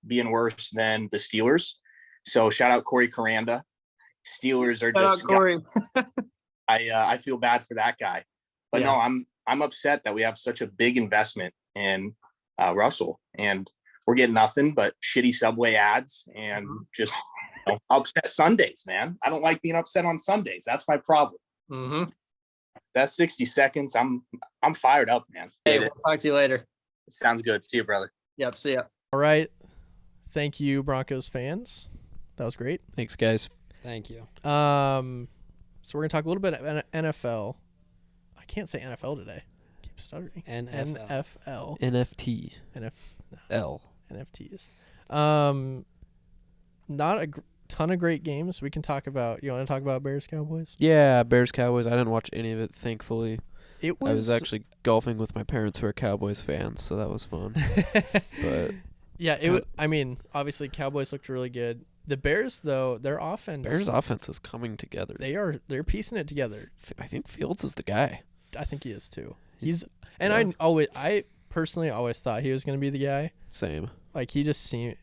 being worse than the Steelers. So shout out Corey Coranda. Steelers are just Corey. I feel bad for that guy. But no, I'm upset that we have such a big investment in Russell, and we're getting nothing but shitty Subway ads and just upset Sundays, man. I don't like being upset on Sundays. That's my problem. Mm-hmm. That's 60 seconds. I'm fired up, man. Hey, we'll talk to you later. Sounds good. See you, brother. Yep, see ya. All right. Thank you, Broncos fans. That was great. Thanks, guys. Thank you. So we're gonna talk a little bit of NFL. I can't say NFL today. Keep stuttering. NFL. NFT. NFL. NFTs. Not a ton of great games. We can talk about. You want to talk about Bears Cowboys? Yeah, Bears Cowboys. I didn't watch any of it, thankfully. I was actually golfing with my parents who are Cowboys fans, so that was fun. But yeah, obviously Cowboys looked really good. The Bears, though, their offense. Bears' offense is coming together. They're piecing it together. I think Fields is the guy. I think he is too. I personally always thought he was going to be the guy. Same. He just seemed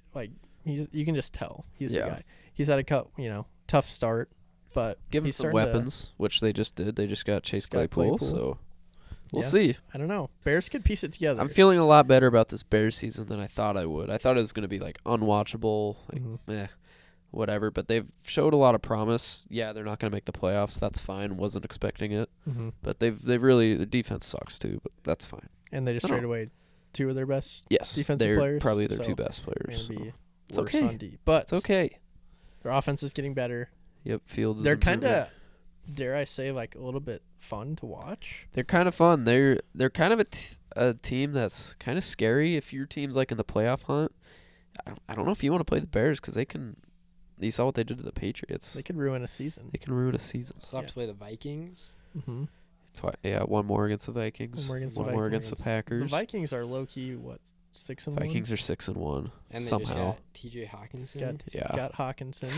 you can just tell he's the guy. He's had a tough start, but give him some weapons, which they just did. They just got Chase Claypool, so we'll see. I don't know. Bears could piece it together. I'm feeling a lot better about this Bears season than I thought I would. I thought it was going to be unwatchable. whatever, but they've showed a lot of promise. Yeah, they're not going to make the playoffs. That's fine. Wasn't expecting it. Mm-hmm. But they've really, the defense sucks too, but that's fine. And they just I don't traded away 2 of their best Yes, defensive they're players. probably their so 2 best players. Gonna be It's worse okay. on D. But It's okay. their offense is getting better. Yep, Fields. They're is kind improving. of, dare I say, like a little bit fun to watch. They're kind of fun. They're kind of a team that's kind of scary if your team's like in the playoff hunt. I don't know if you want to play the Bears because they can. You saw what they did to the Patriots. They could ruin a season. They can ruin a season. Still have Yeah. to play the Vikings. Mm-hmm. Yeah, one more against the Vikings. One more against One the more Vikings. against the Packers. The Vikings are low key what, 6-1? Vikings are 6-1. And they just Somehow. got T.J. Hawkinson. Got Hawkinson.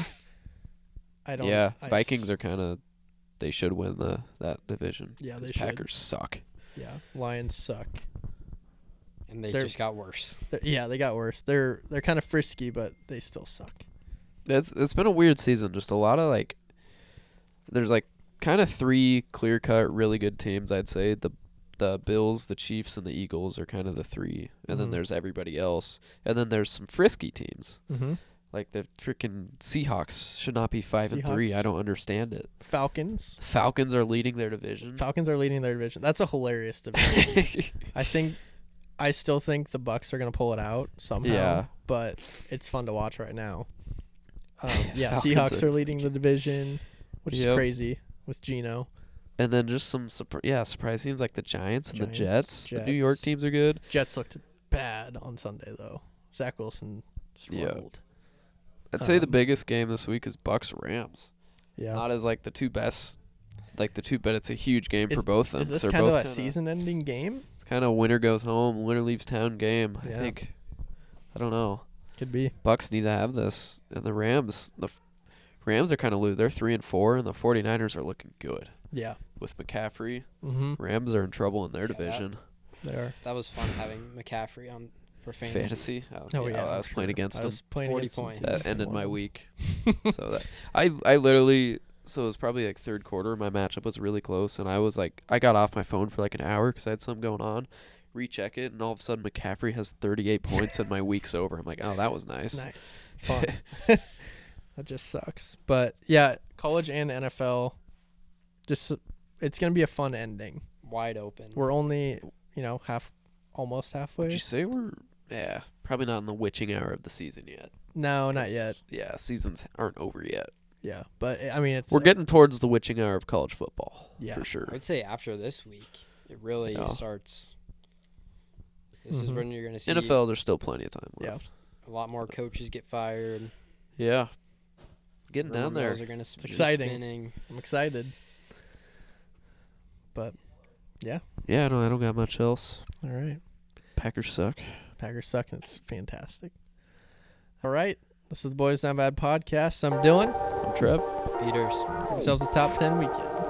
Yeah, Vikings are kind of. They should win that division. Yeah, they 'cause should. Packers suck. Yeah, Lions suck. And they They're- just got worse. Yeah, they got worse. They're kind of frisky, but they still suck. It's been a weird season. Just a lot of like. There's like kind of 3 clear cut really good teams. I'd say the Bills, the Chiefs, and the Eagles are kind of the 3, and then Mhm. there's everybody else, and then there's some frisky teams. Mm-hmm. Like the freaking Seahawks should not be 5-3. I Seahawks. don't understand it. Falcons. Falcons are leading their division. Falcons are leading their division. That's a hilarious division. I still think the Bucks are gonna pull it out somehow. Yeah. But it's fun to watch right now. Yeah, Falcons Seahawks are- are leading the division, which is Yep. crazy with Geno. And then just some surprise teams like the Giants and the Giants, Jets. The New York Jets. teams are good. Jets looked bad on Sunday though. Zach Wilson struggled. I'd say the Um, biggest game this week is Bucks Rams. Yeah. Not as like the 2 best, but it's a huge game for Is- both of them. Is this They're kind of both a season-ending game? It's kind of winner goes home, winner leaves town game. Yeah. I think. I don't know. Could be. Bucks need to have this, and the Rams are kind of loose. They're 3-4, and the 49ers are looking good Yeah. with McCaffrey. Mm-hmm. Rams are in trouble in their Yeah, division. They are. That was fun having McCaffrey on for fantasy. Fantasy. Oh yeah. I was playing against I them. was playing 40 against him. points. That It's ended my one. week. So that I literally, so it was probably like third quarter. My matchup was really close, and I was like, I got off my phone for like an hour because I had something going on. Recheck it, and all of a sudden McCaffrey has 38 points, and my week's over. I'm like, oh, that was nice. Nice. Fun. That just sucks. But yeah, college and NFL, just it's gonna be a fun ending. Wide open. We're only almost Would halfway. you say we're probably not in the witching hour of the season yet? No, not 'Cause, yet. Yeah, seasons aren't over yet. Yeah, but I mean it's We're getting towards the witching hour of college football. Yeah. For sure. I would say after this week, it really Yeah. starts. This is Mhm. when you're going to see NFL, there's still plenty of time Yeah. left. a lot more coaches get fired. Yeah. Getting Rumor down there. mills are gonna be exciting. spinning. I'm excited. But Yeah, I don't got much else. all right. Packers suck. Packers suck and it's fantastic. All right. This is the Boys Not Bad podcast. I'm Dylan. I'm Trev. Peters. Give yourselves a top 10 weekend.